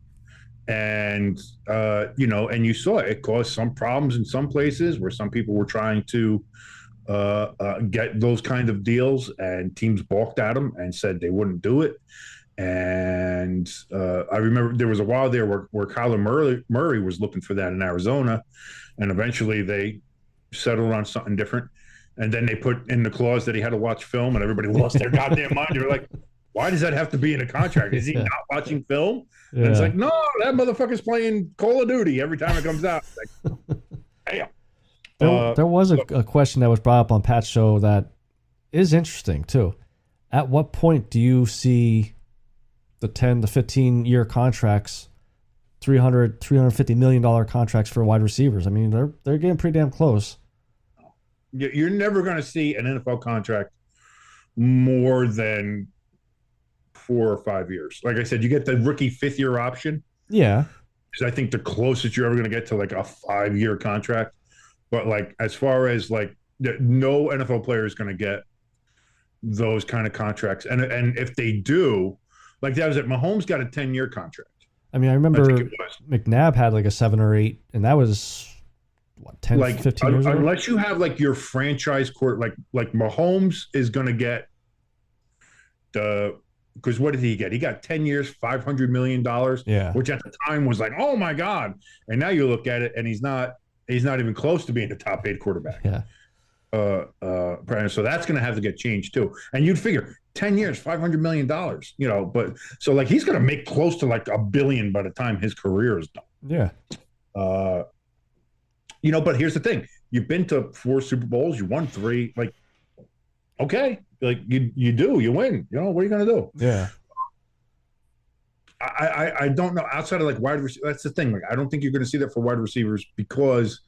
And, and you saw it caused some problems in some places where some people were trying to get those kind of deals, and teams balked at them and said they wouldn't do it. And I remember there was a while there where Kyler Murray was looking for that in Arizona, and eventually they settled on something different. And then they put in the clause that he had to watch film, and everybody lost their goddamn mind. They were like, why does that have to be in a contract? Is he not watching film? And it's like, no, that motherfucker's playing Call of Duty every time it comes out. Like, damn. There was a question that was brought up on Pat's show that is interesting too. At what point do you see the 10 to 15 year contracts, $350 million contracts for wide receivers? I mean, they're getting pretty damn close. You're never going to see an NFL contract more than 4 or 5 years. Like I said, you get the rookie 5th year option. Yeah. Because I think the closest you're ever going to get to like a 5-year contract. But like, as far as like, no NFL player is going to get those kind of contracts. And if they do, like that was it. Mahomes got a 10-year contract. I mean, I remember McNabb had like a 7 or 8, and that was what, 10, like 15 years ago? Unless you have like your franchise court, like Mahomes is going to get because what did he get? He got 10 years, $500 million, which at the time was like, oh my God. And now you look at it and he's not even close to being the top paid quarterback. Yeah. So that's going to have to get changed too. And you'd figure 10 years, $500 million, but so like he's going to make close to like $1 billion by the time his career is done. Yeah. But here's the thing. You've been to 4 Super Bowls, you won 3, like, okay, like you win. What are you going to do? Yeah. I don't know, outside of like wide receiver. That's the thing. Like, I don't think you're going to see that for wide receivers because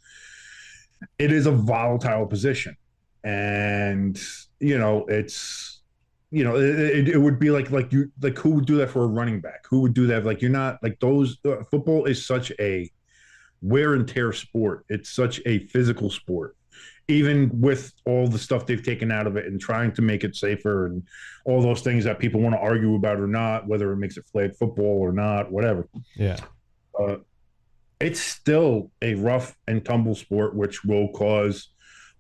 it is a volatile position. And, it's, it would be like who would do that for a running back? Who would do that? Like, you're not like those. Football is such a wear and tear sport. It's such a physical sport, even with all the stuff they've taken out of it and trying to make it safer and all those things that people want to argue about or not, whether it makes it flag football or not, whatever. Yeah. It's still a rough and tumble sport, which will cause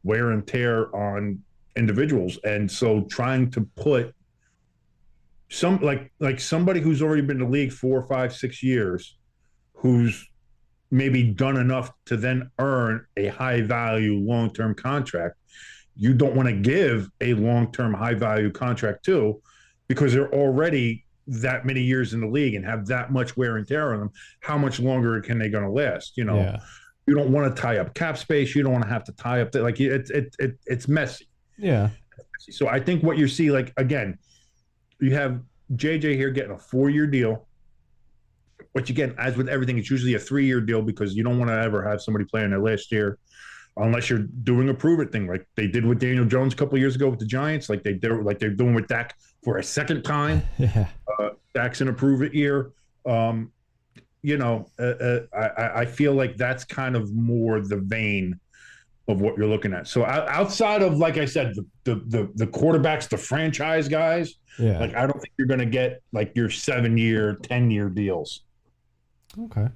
wear and tear on individuals. And so trying to put some like somebody who's already been in the league 4, 5, 6 years, who's maybe done enough to then earn a high value long-term contract, you don't want to give a long-term high value contract to, because they're already that many years in the league and have that much wear and tear on them. How much longer can they going to last? Yeah. You don't want to tie up cap space. You don't want to have to tie up it's messy. Yeah. So I think what you see, like, again, you have JJ here getting a 4-year deal, which, again, as with everything, it's usually a 3-year deal because you don't want to ever have somebody play in their last year unless you're doing a prove it thing, like they did with Daniel Jones a couple of years ago with the Giants, like they're doing with Dak for a second time. Yeah. Dak's in a prove it year. I feel like that's kind of more the vein of what you're looking at. So outside of, like I said, the quarterbacks, the franchise guys, Yeah. like I don't think you're going to get like your 7-year, 10-year deals. Okay.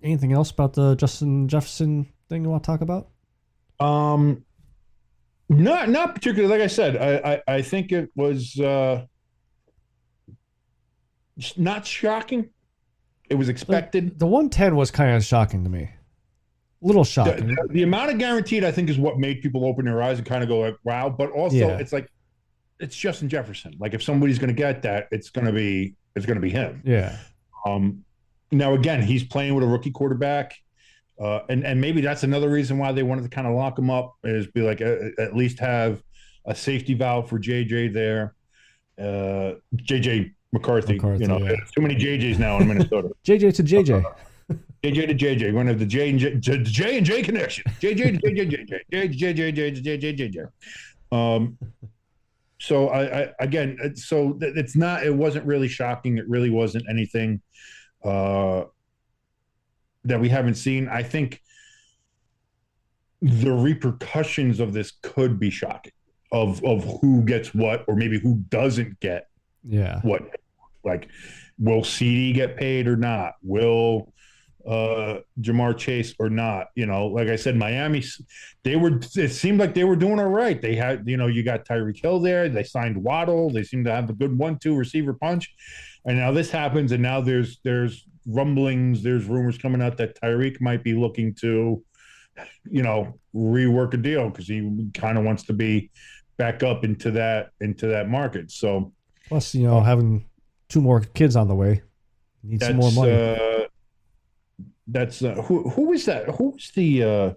Anything else about the Justin Jefferson thing you want to talk about? Not particularly. Like I said, I think it was not shocking. It was expected. The 110 was kind of shocking to me. A little shocking. The amount of guaranteed, I think, is what made people open their eyes and kind of go like, wow. But also, it's like, it's Justin Jefferson. Like, if somebody's going to get that, it's going to be him. Yeah. Now, again, he's playing with a rookie quarterback. And maybe that's another reason why they wanted to kind of lock him up, is be like, at least have a safety valve for JJ there. JJ McCarthy, yeah. Too many JJs now in Minnesota. JJ to JJ. JJ to JJ. We're going to have the J and J connection. JJ to JJ. So it wasn't really shocking. It really wasn't anything that we haven't seen. I think the repercussions of this could be shocking, of who gets what, or maybe who doesn't get what. Like, will CD get paid or not? Will Jamar Chase or not? Like I said, Miami, it seemed like they were doing all right. They had, you got Tyreek Hill there. They signed Waddle. They seem to have a good 1-2 receiver punch. And now this happens, and now there's rumblings, there's rumors coming out that Tyreek might be looking to, rework a deal because he kind of wants to be back up into that market. So plus, having 2 more kids on the way, need some more money. Who is that? Who was the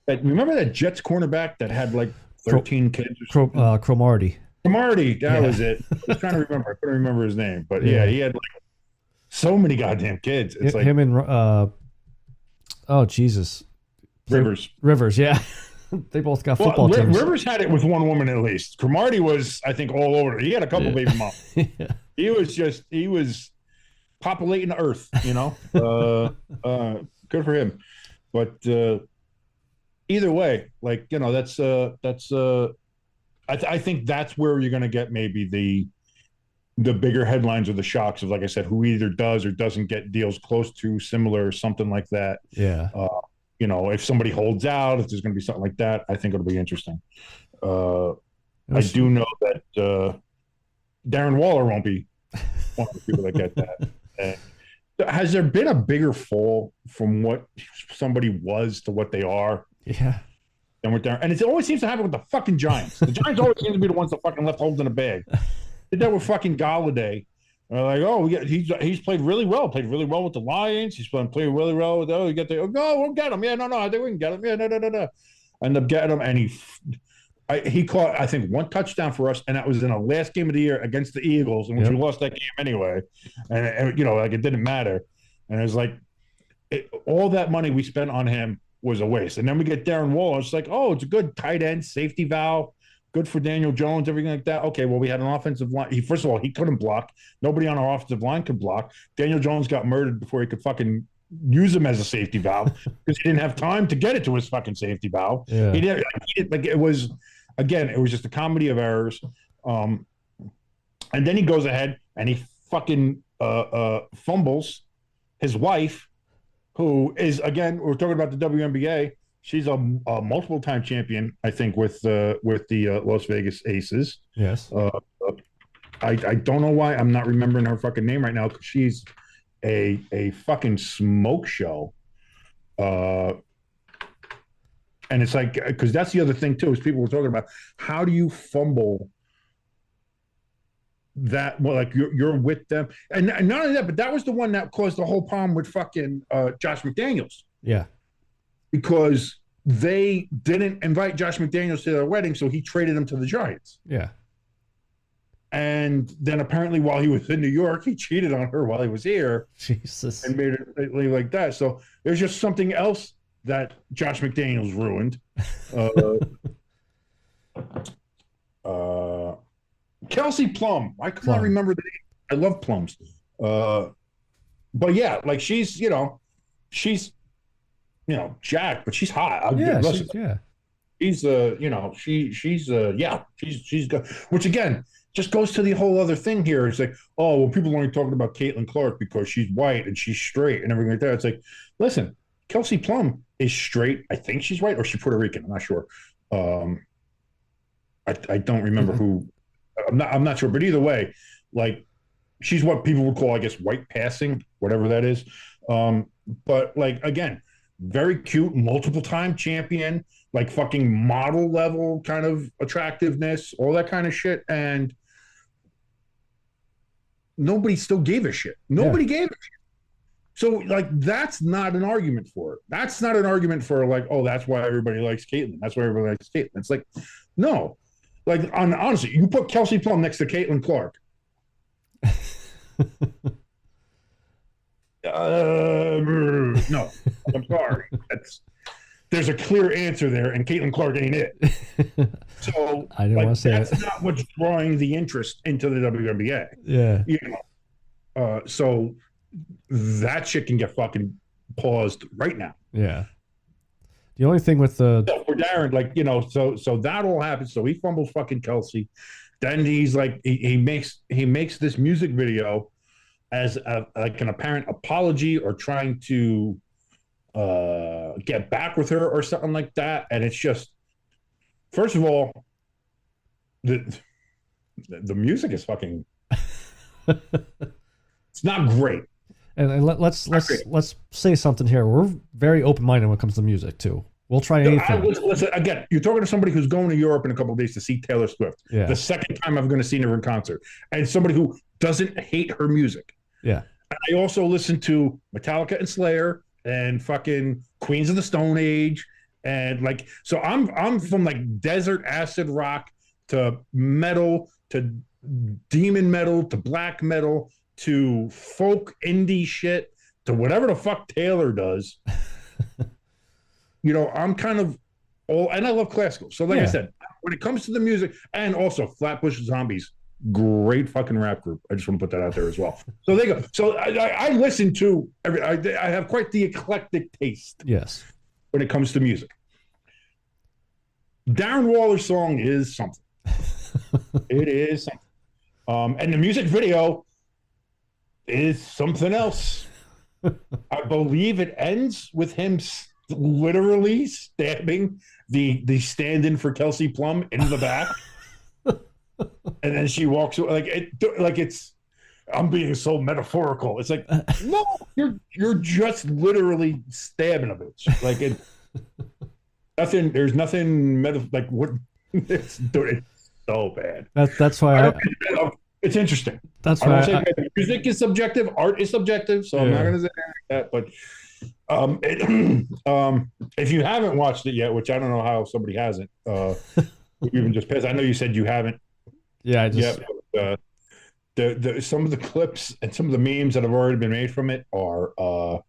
remember that Jets cornerback that had like 13 kids? Cromartie. Cromartie, that was it. I was trying to remember. I couldn't remember his name, but yeah, he had like so many goddamn kids. It's like him and Jesus, Rivers, yeah. They both got football teams. Rivers had it with one woman at least. Cromartie was, I think, all over. He had a couple baby moms. Yeah. He was populating the earth, good for him. But either way, like, I think that's where you're going to get maybe the bigger headlines or the shocks of, like I said, who either does or doesn't get deals close to similar or something like that. Yeah. If somebody holds out, if there's going to be something like that, I think it'll be interesting. I do know that Darren Waller won't be one of the people that get that. Has there been a bigger fall from what somebody was to what they are? Yeah. Then with Darren, and it always seems to happen with the fucking Giants. The Giants always seem to be the ones that fucking left holes in the bag. Did that with fucking Galladay. Like, oh, he's played really well. Played really well with the Lions. He's played really well with you get the we'll get him. Yeah, no, I think we can get him. Yeah, no. End up getting him, and he caught, I think, one touchdown for us, and that was in the last game of the year against the Eagles, in which we lost that game anyway. And like it didn't matter. And it was like all that money we spent on him was a waste. And then we get Darren Waller. It's like, oh, it's a good tight end, safety valve. Good for Daniel Jones, everything like that. Okay, well, we had an offensive line. First of all, he couldn't block. Nobody on our offensive line could block. Daniel Jones got murdered before he could fucking use him as a safety valve because he didn't have time to get it to his fucking safety valve. Yeah. He didn't like it was, again, it was just a comedy of errors. And then he goes ahead and he fucking fumbles his wife, who is, again, we're talking about the WNBA. She's a multiple-time champion, I think, with the Las Vegas Aces. Yes. I don't know why I'm not remembering her fucking name right now, because she's a fucking smoke show. And it's like, because that's the other thing too, is people were talking about, how do you fumble that? Well, like you're with them, and not only that, but that was the one that caused the whole problem with fucking Josh McDaniels. Yeah. Because they didn't invite Josh McDaniels to their wedding, so he traded him to the Giants. Yeah. And then apparently while he was in New York, he cheated on her while he was here. Jesus. And made it like that. So there's just something else that Josh McDaniels ruined. Kelsey Plum. I could not remember the name. I love plums. But yeah, like she's jacked, but she's hot. She's good. Which again, just goes to the whole other thing here. It's like, oh, well, people are only talking about Caitlin Clark because she's white and she's straight and everything like that. It's like, listen, Kelsey Plum is straight. I think she's white, or she's Puerto Rican. I'm not sure. I don't remember who. I'm not sure, but either way, like she's what people would call, I guess, white passing, whatever that is. But like again, very cute, multiple-time champion, like fucking model level kind of attractiveness, all that kind of shit, and nobody still gave a shit. Nobody gave a shit. So like that's not an argument for it. That's not an argument for like, oh, that's why everybody likes Caitlin. That's why everybody likes Caitlin. It's like, no. Like honestly, you put Kelsey Plum next to Caitlin Clark. No, I'm sorry. There's a clear answer there, and Caitlin Clark ain't it. So I didn't want to say that's not what's drawing the interest into the WNBA. Yeah, so that shit can get fucking paused right now. Yeah. The only thing with the for Darren, like so that all happens. So he fumbles fucking Kelsey. Then he's like he makes this music video as like an apparent apology or trying to get back with her or something like that. And it's just, first of all, the music is fucking it's not great. And let's say something here. We're very open-minded when it comes to music too. We'll try anything. Listen, again, you're talking to somebody who's going to Europe in a couple of days to see Taylor Swift. Yeah. The second time I'm going to see her in concert, and somebody who doesn't hate her music. Yeah. I also listen to Metallica and Slayer and fucking Queens of the Stone Age, and like, so I'm from like desert acid rock to metal to demon metal to black metal to folk indie shit to whatever the fuck Taylor does. I'm kind of all, and I love classical. So like I said, when it comes to the music, and also Flatbush Zombies, great fucking rap group. I just want to put that out there as well. So they go. So I listen to I have quite the eclectic taste. Yes. When it comes to music. Darren Waller's song is something. It is something. And the music video is something else. I believe it ends with him literally stabbing the stand-in for Kelsey Plum in the back. And then she walks away like it's, I'm being so metaphorical. It's like, no, you're just literally stabbing a bitch. Like it. Nothing. There's nothing like what. It's so bad. That's why It's interesting. that's I why don't say music is subjective, art is subjective, so I'm not going to say that. But if you haven't watched it yet, which I don't know how somebody hasn't, even just pissed. I know you said you haven't. Yeah, I just yet, the some of the clips and some of the memes that have already been made from it are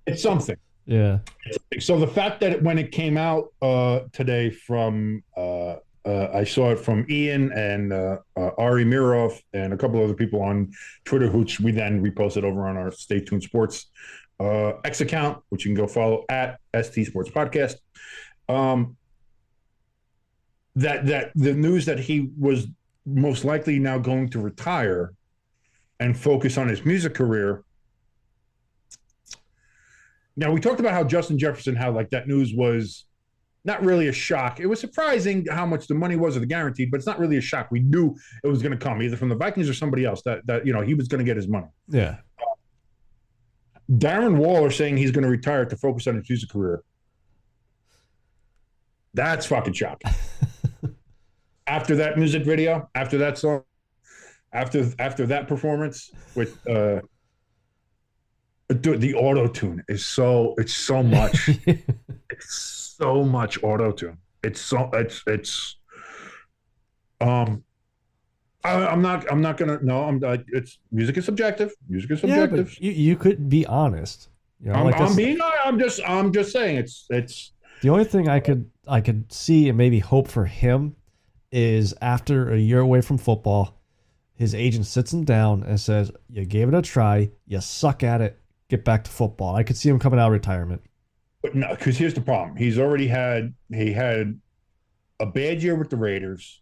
it's something. Yeah. So the fact that when it came out today from I saw it from Ian and Ari Miroff and a couple other people on Twitter, which we then reposted over on our Stay Tuned Sports X account, which you can go follow at ST Sports Podcast. That the news that he was most likely now going to retire and focus on his music career. Now, we talked about how Justin Jefferson, how like that news was not really a shock. It was surprising how much the money was of the guaranteed, but it's not really a shock. We knew it was going to come either from the Vikings or somebody else that he was going to get his money. Yeah. Darren Waller saying he's going to retire to focus on his music career. That's fucking shocking. After that music video, after that song, after that performance with the auto tune is so much. It's so much auto tune. I'm not gonna. No, it's music is subjective. Music is subjective. Yeah, but you could be honest. You know, I'm just saying it's the only thing I could see and maybe hope for him is after a year away from football, his agent sits him down and says, "You gave it a try. You suck at it. Get back to football." I could see him coming out of retirement. But no, because here's the problem. He had a bad year with the Raiders.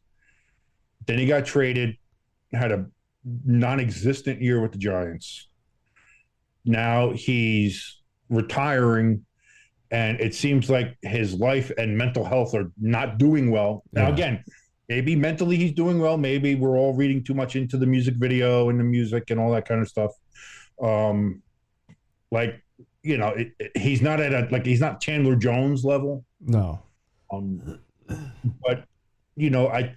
Then he got traded, had a non-existent year with the Giants. Now he's retiring, and it seems like his life and mental health are not doing well. Now, again, maybe mentally he's doing well. Maybe we're all reading too much into the music video and the music and all that kind of stuff. He's not he's not Chandler Jones level. No. But I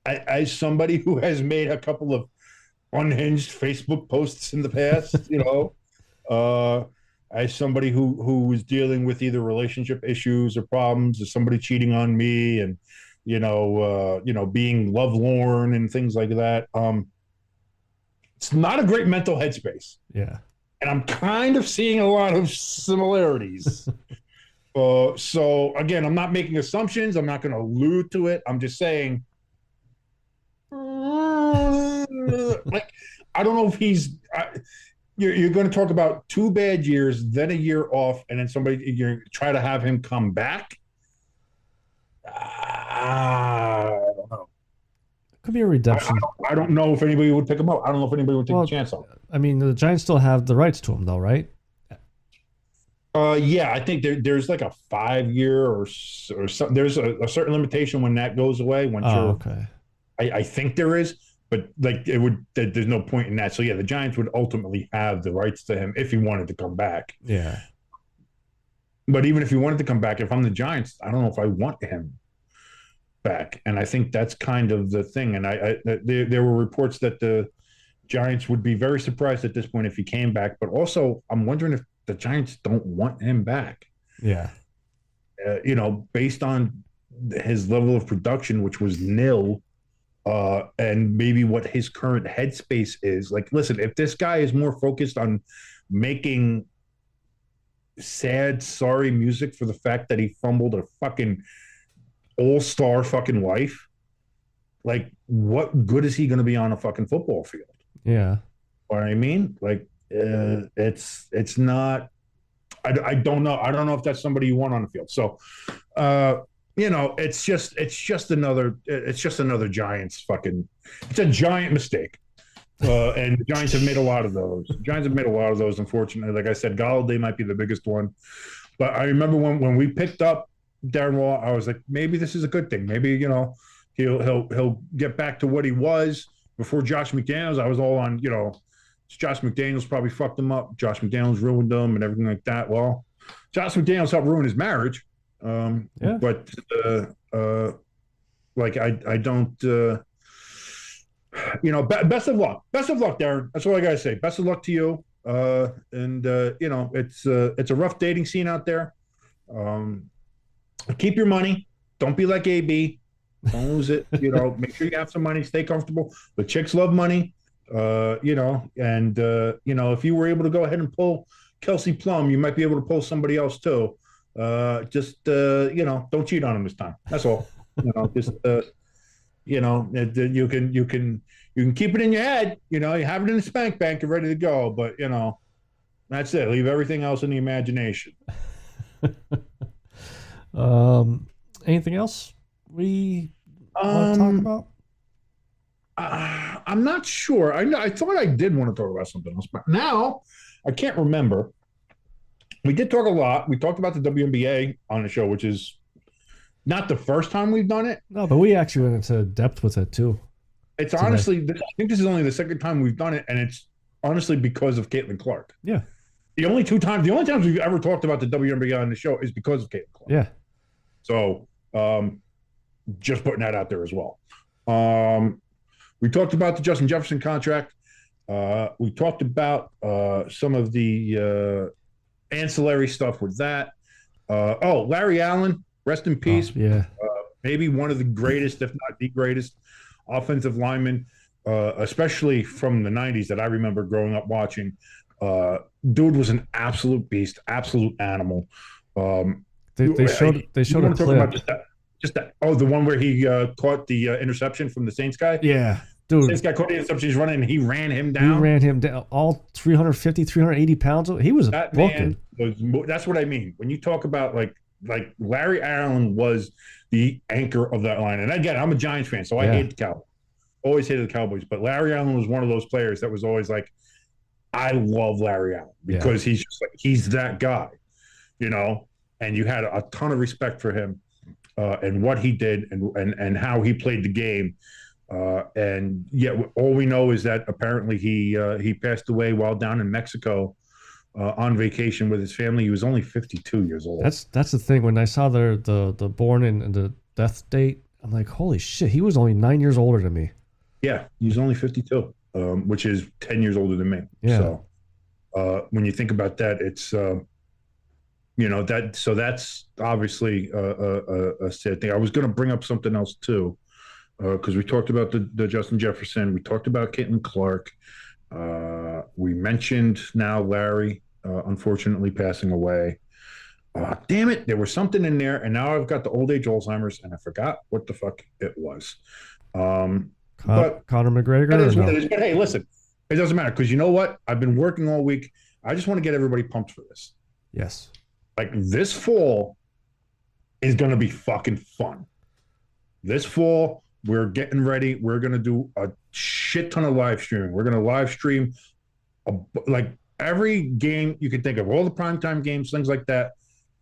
as somebody who has made a couple of unhinged Facebook posts in the past, as somebody who was dealing with either relationship issues or problems, or somebody cheating on me, and being lovelorn and things like that. It's not a great mental headspace. Yeah. And I'm kind of seeing a lot of similarities. So again, I'm not making assumptions. I'm not going to allude to it. I'm just saying, I don't know if he's. You're going to talk about 2 bad years, then a year off, and then you try to have him come back. I don't know. Could be a redemption. I don't know if anybody would pick him up. I don't know if anybody would take a chance on him. I mean, the Giants still have the rights to him, though, right? Yeah, I think there's like a 5-year or something. There's a certain limitation when that goes away. Okay. I think there is, but there's no point in that. So yeah, the Giants would ultimately have the rights to him if he wanted to come back. Yeah. But even if he wanted to come back, if I'm the Giants, I don't know if I want him back. And I think that's kind of the thing. And there were reports that the Giants would be very surprised at this point if he came back. But also, I'm wondering if the Giants don't want him back. Yeah. Based on his level of production, which was nil, and maybe what his current headspace is. Like, listen, if this guy is more focused on making sad, sorry music for the fact that he fumbled a fucking all-star fucking wife, like, what good is he going to be on a fucking football field? Yeah. Or I mean, like, it's not. I don't know. I don't know if that's somebody you want on the field. So, it's just another Giants fucking. It's a giant mistake. And the Giants have made a lot of those. Unfortunately. Like I said, Galladay might be the biggest one. But I remember when we picked up Darren Waller, I was like, maybe this is a good thing. Maybe, he'll get back to what he was before Josh McDaniels. I was all on, Josh McDaniels probably fucked him up. Josh McDaniels ruined him and everything like that. Well, Josh McDaniels helped ruin his marriage. But like I don't. Best of luck. Best of luck, Darren. That's all I gotta say. Best of luck to you. It's a rough dating scene out there. Keep your money. Don't be like AB. Don't lose it. Make sure you have some money. Stay comfortable. The chicks love money. If you were able to go ahead and pull Kelsey Plum, you might be able to pull somebody else too. Don't cheat on him this time. That's all. You can keep it in your head. You have it in the spank bank. You're ready to go. But that's it. Leave everything else in the imagination. Anything else we want to talk about? I'm not sure. I thought I did want to talk about something else, but now I can't remember. We did talk a lot. We talked about the WNBA on the show, which is not the first time we've done it. No, but we actually went into depth with it too. It's honestly, I think this is only the second time we've done it, and it's honestly because of Caitlin Clark. Yeah. The only times we've ever talked about the WNBA on the show is because of Caitlin Clark. Yeah. So, just putting that out there as well. We talked about the Justin Jefferson contract. We talked about some of the ancillary stuff with that. Larry Allen, rest in peace. Maybe one of the greatest, if not the greatest, offensive lineman, especially from the 90s that I remember growing up watching. Dude was an absolute beast, absolute animal. They showed a clip. The one where he caught the interception from the Saints guy? Yeah. Dude. Saints guy caught the interception, he's running, and he ran him down. All 350, 380 pounds. He was booking. That's what I mean. When you talk about like Larry Allen was the anchor of that line. And again, I'm a Giants fan, so I hate the Cowboys. Always hated the Cowboys. But Larry Allen was one of those players that was always like, I love Larry Allen because he's just like, he's that guy, and you had a ton of respect for him and what he did and how he played the game. And yet all we know is that apparently he passed away while down in Mexico on vacation with his family. He was only 52 years old. That's the thing. When I saw the born and the death date, I'm like, holy shit, he was only 9 years older than me. Yeah, he's only 52, which is 10 years older than me. Yeah. So when you think about that, it's that's obviously a sad thing. I was going to bring up something else too, because we talked about the Justin Jefferson. We talked about Caitlin Clark. We mentioned now Larry, unfortunately passing away. Damn it, there was something in there, and now I've got the old age Alzheimer's, and I forgot what the fuck it was. But Conor McGregor? That is what it is. But hey, listen, it doesn't matter, because you know what? I've been working all week. I just want to get everybody pumped for this. Yes. Like, this fall is going to be fucking fun. This fall, we're getting ready. We're going to do a shit ton of live streaming. We're going to live stream like every game you can think of, all the primetime games, things like that.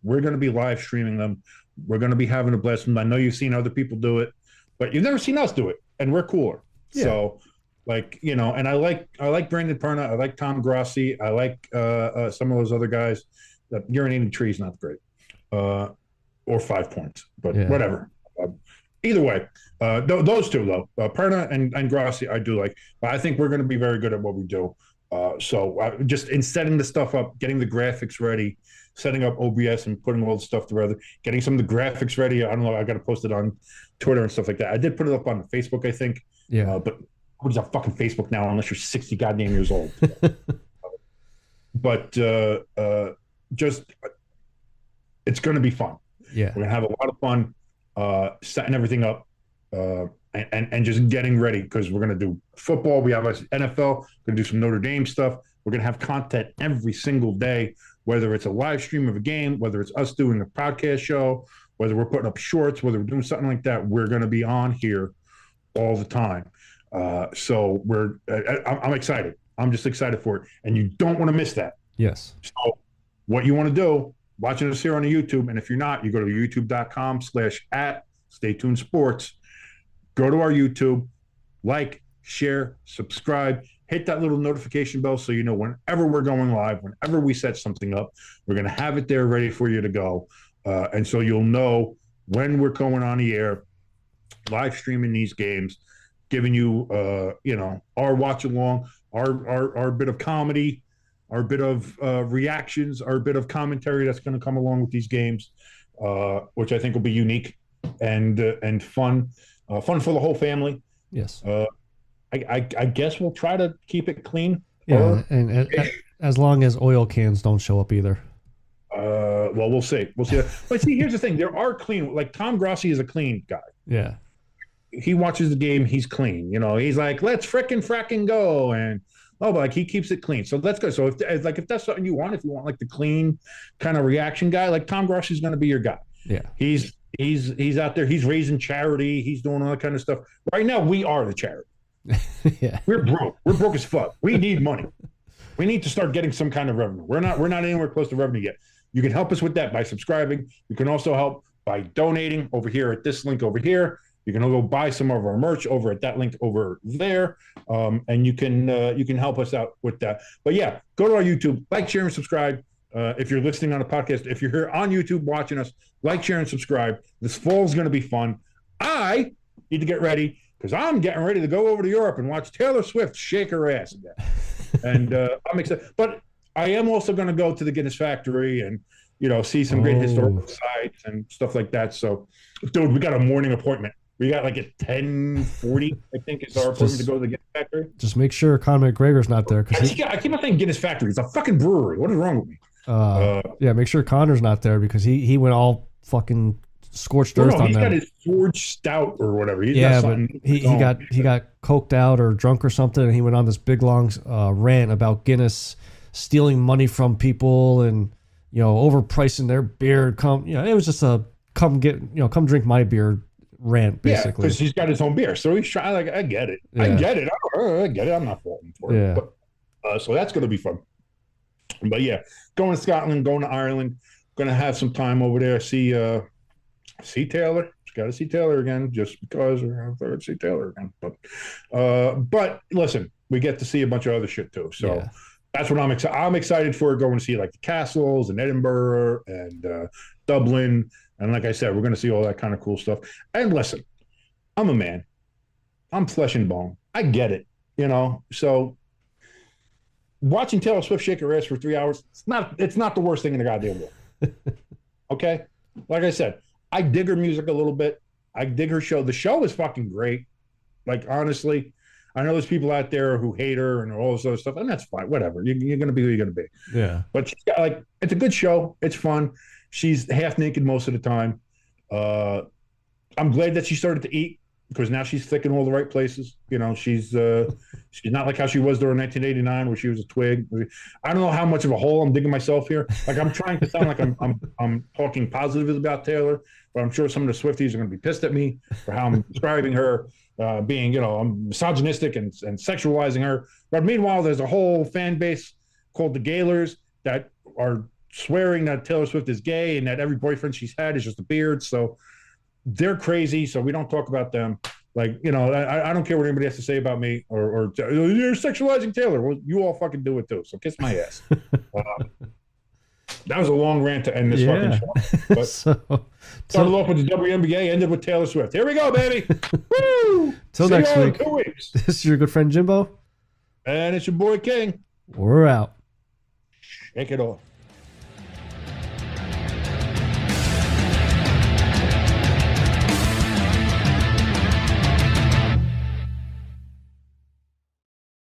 We're going to be live streaming them. We're going to be having a blast. I know you've seen other people do it, but you've never seen us do it, and we're cooler. Yeah. So, and I like Brandon Perna. I like Tom Grossi. I like some of those other guys. That urinating tree is not great, or 5 points, but whatever. Either way, those two though, Perna and Grossi, I do like. But I think we're going to be very good at what we do. So just in setting the stuff up, getting the graphics ready, setting up OBS and putting all the stuff together, getting some of the graphics ready. I don't know. I got to post it on Twitter and stuff like that. I did put it up on Facebook, I think. Yeah. But who's on fucking Facebook now unless you're 60 goddamn years old? But just it's going to be fun. Yeah. We're going to have a lot of fun setting everything up and just getting ready, because we're going to do football. We have NFL. We're going to do some Notre Dame stuff. We're going to have content every single day, whether it's a live stream of a game, whether it's us doing a podcast show, whether we're putting up shorts, whether we're doing something like that. We're going to be on here all the time. So I'm excited. I'm just excited for it. And you don't want to miss that. Yes. So what you want to do, watching us here on the YouTube, and if you're not, you go to youtube.com/@StayTunedSports. Go to our YouTube, like, share, subscribe, hit that little notification bell so you know whenever we're going live, whenever we set something up, we're going to have it there ready for you to go. And so you'll know when we're going on the air, live streaming these games, giving you, our watch along, our bit of comedy, our bit of reactions, our bit of commentary that's going to come along with these games, which I think will be unique and fun, fun for the whole family. Yes. I guess we'll try to keep it clean. Yeah, and as long as oil cans don't show up either. Well, we'll see. We'll see. But see, here's the thing: there are clean. Like Tom Grossi is a clean guy. Yeah. He watches the game. He's clean. He's like, let's frickin' go, and but like he keeps it clean. So let's go. So if that's something you want, if you want like the clean kind of reaction guy, like Tom Grossi is going to be your guy. Yeah. He's out there. He's raising charity. He's doing all that kind of stuff. Right now, we are the charity. Yeah. We're broke. We're broke as fuck. We need money. We need to start getting some kind of revenue. We're not anywhere close to revenue yet. You can help us with that by subscribing. You can also help by donating over here at this link over here. You can go buy some of our merch over at that link over there, and you can help us out with that. But yeah, go to our YouTube, like, share, and subscribe. If you're listening on a podcast, if you're here on YouTube watching us, like, share, and subscribe. This fall is going to be fun. I need to get ready because I'm getting ready to go over to Europe and watch Taylor Swift shake her ass again. And I'm excited. But I am also going to go to the Guinness Factory and, see some great historical sites and stuff like that. So, dude, we got a morning appointment. We got like at 10:40, I think, is our appointment to go to the Guinness Factory. Just make sure Conor McGregor's not there. I keep on saying Guinness Factory. It's a fucking brewery. What is wrong with me? Yeah, make sure Conor's not there because he went all fucking scorched earth on them. He's got his Forge Stout or whatever. He's but he got coked out or drunk or something, and he went on this big long rant about Guinness stealing money from people and overpricing their beer. It was just a come drink my beer rant basically. Yeah, because he's got his own beer, so he's trying. Like, I get it. Yeah. I get it. I'm not faulting for it. Yeah. But, so that's going to be fun. But yeah, going to Scotland, going to Ireland, going to have some time over there. See Taylor. Got to see Taylor again, just because we're going to see Taylor again. But listen, we get to see a bunch of other shit too. So that's what I'm excited. I'm excited for going to see like the castles and Edinburgh and Dublin. And like I said, we're going to see all that kind of cool stuff. And listen, I'm a man. I'm flesh and bone. I get it, So watching Taylor Swift shake her ass for 3 hours, it's not the worst thing in the goddamn world. Okay? Like I said, I dig her music a little bit. I dig her show. The show is fucking great. Like, honestly, I know there's people out there who hate her and all this other stuff, and that's fine. Whatever. You're going to be who you're going to be. Yeah. But she's got, it's a good show. It's fun. She's half naked most of the time. I'm glad that she started to eat because now she's thick in all the right places. She's not like how she was during 1989 where she was a twig. I don't know how much of a hole I'm digging myself here. Like, I'm trying to sound like I'm talking positive about Taylor, but I'm sure some of the Swifties are going to be pissed at me for how I'm describing her being, I'm misogynistic and sexualizing her. But meanwhile, there's a whole fan base called the Gaylors that are swearing that Taylor Swift is gay and that every boyfriend she's had is just a beard. So they're crazy. So we don't talk about them. Like, I don't care what anybody has to say about me or you're sexualizing Taylor. Well, you all fucking do it too. So kiss my ass. That was a long rant to end this fucking show. But started off with the WNBA, ended with Taylor Swift. Here we go, baby. Woo! Till next week. 2 weeks. This is your good friend Jimbo. And it's your boy King. We're out. Shake it off.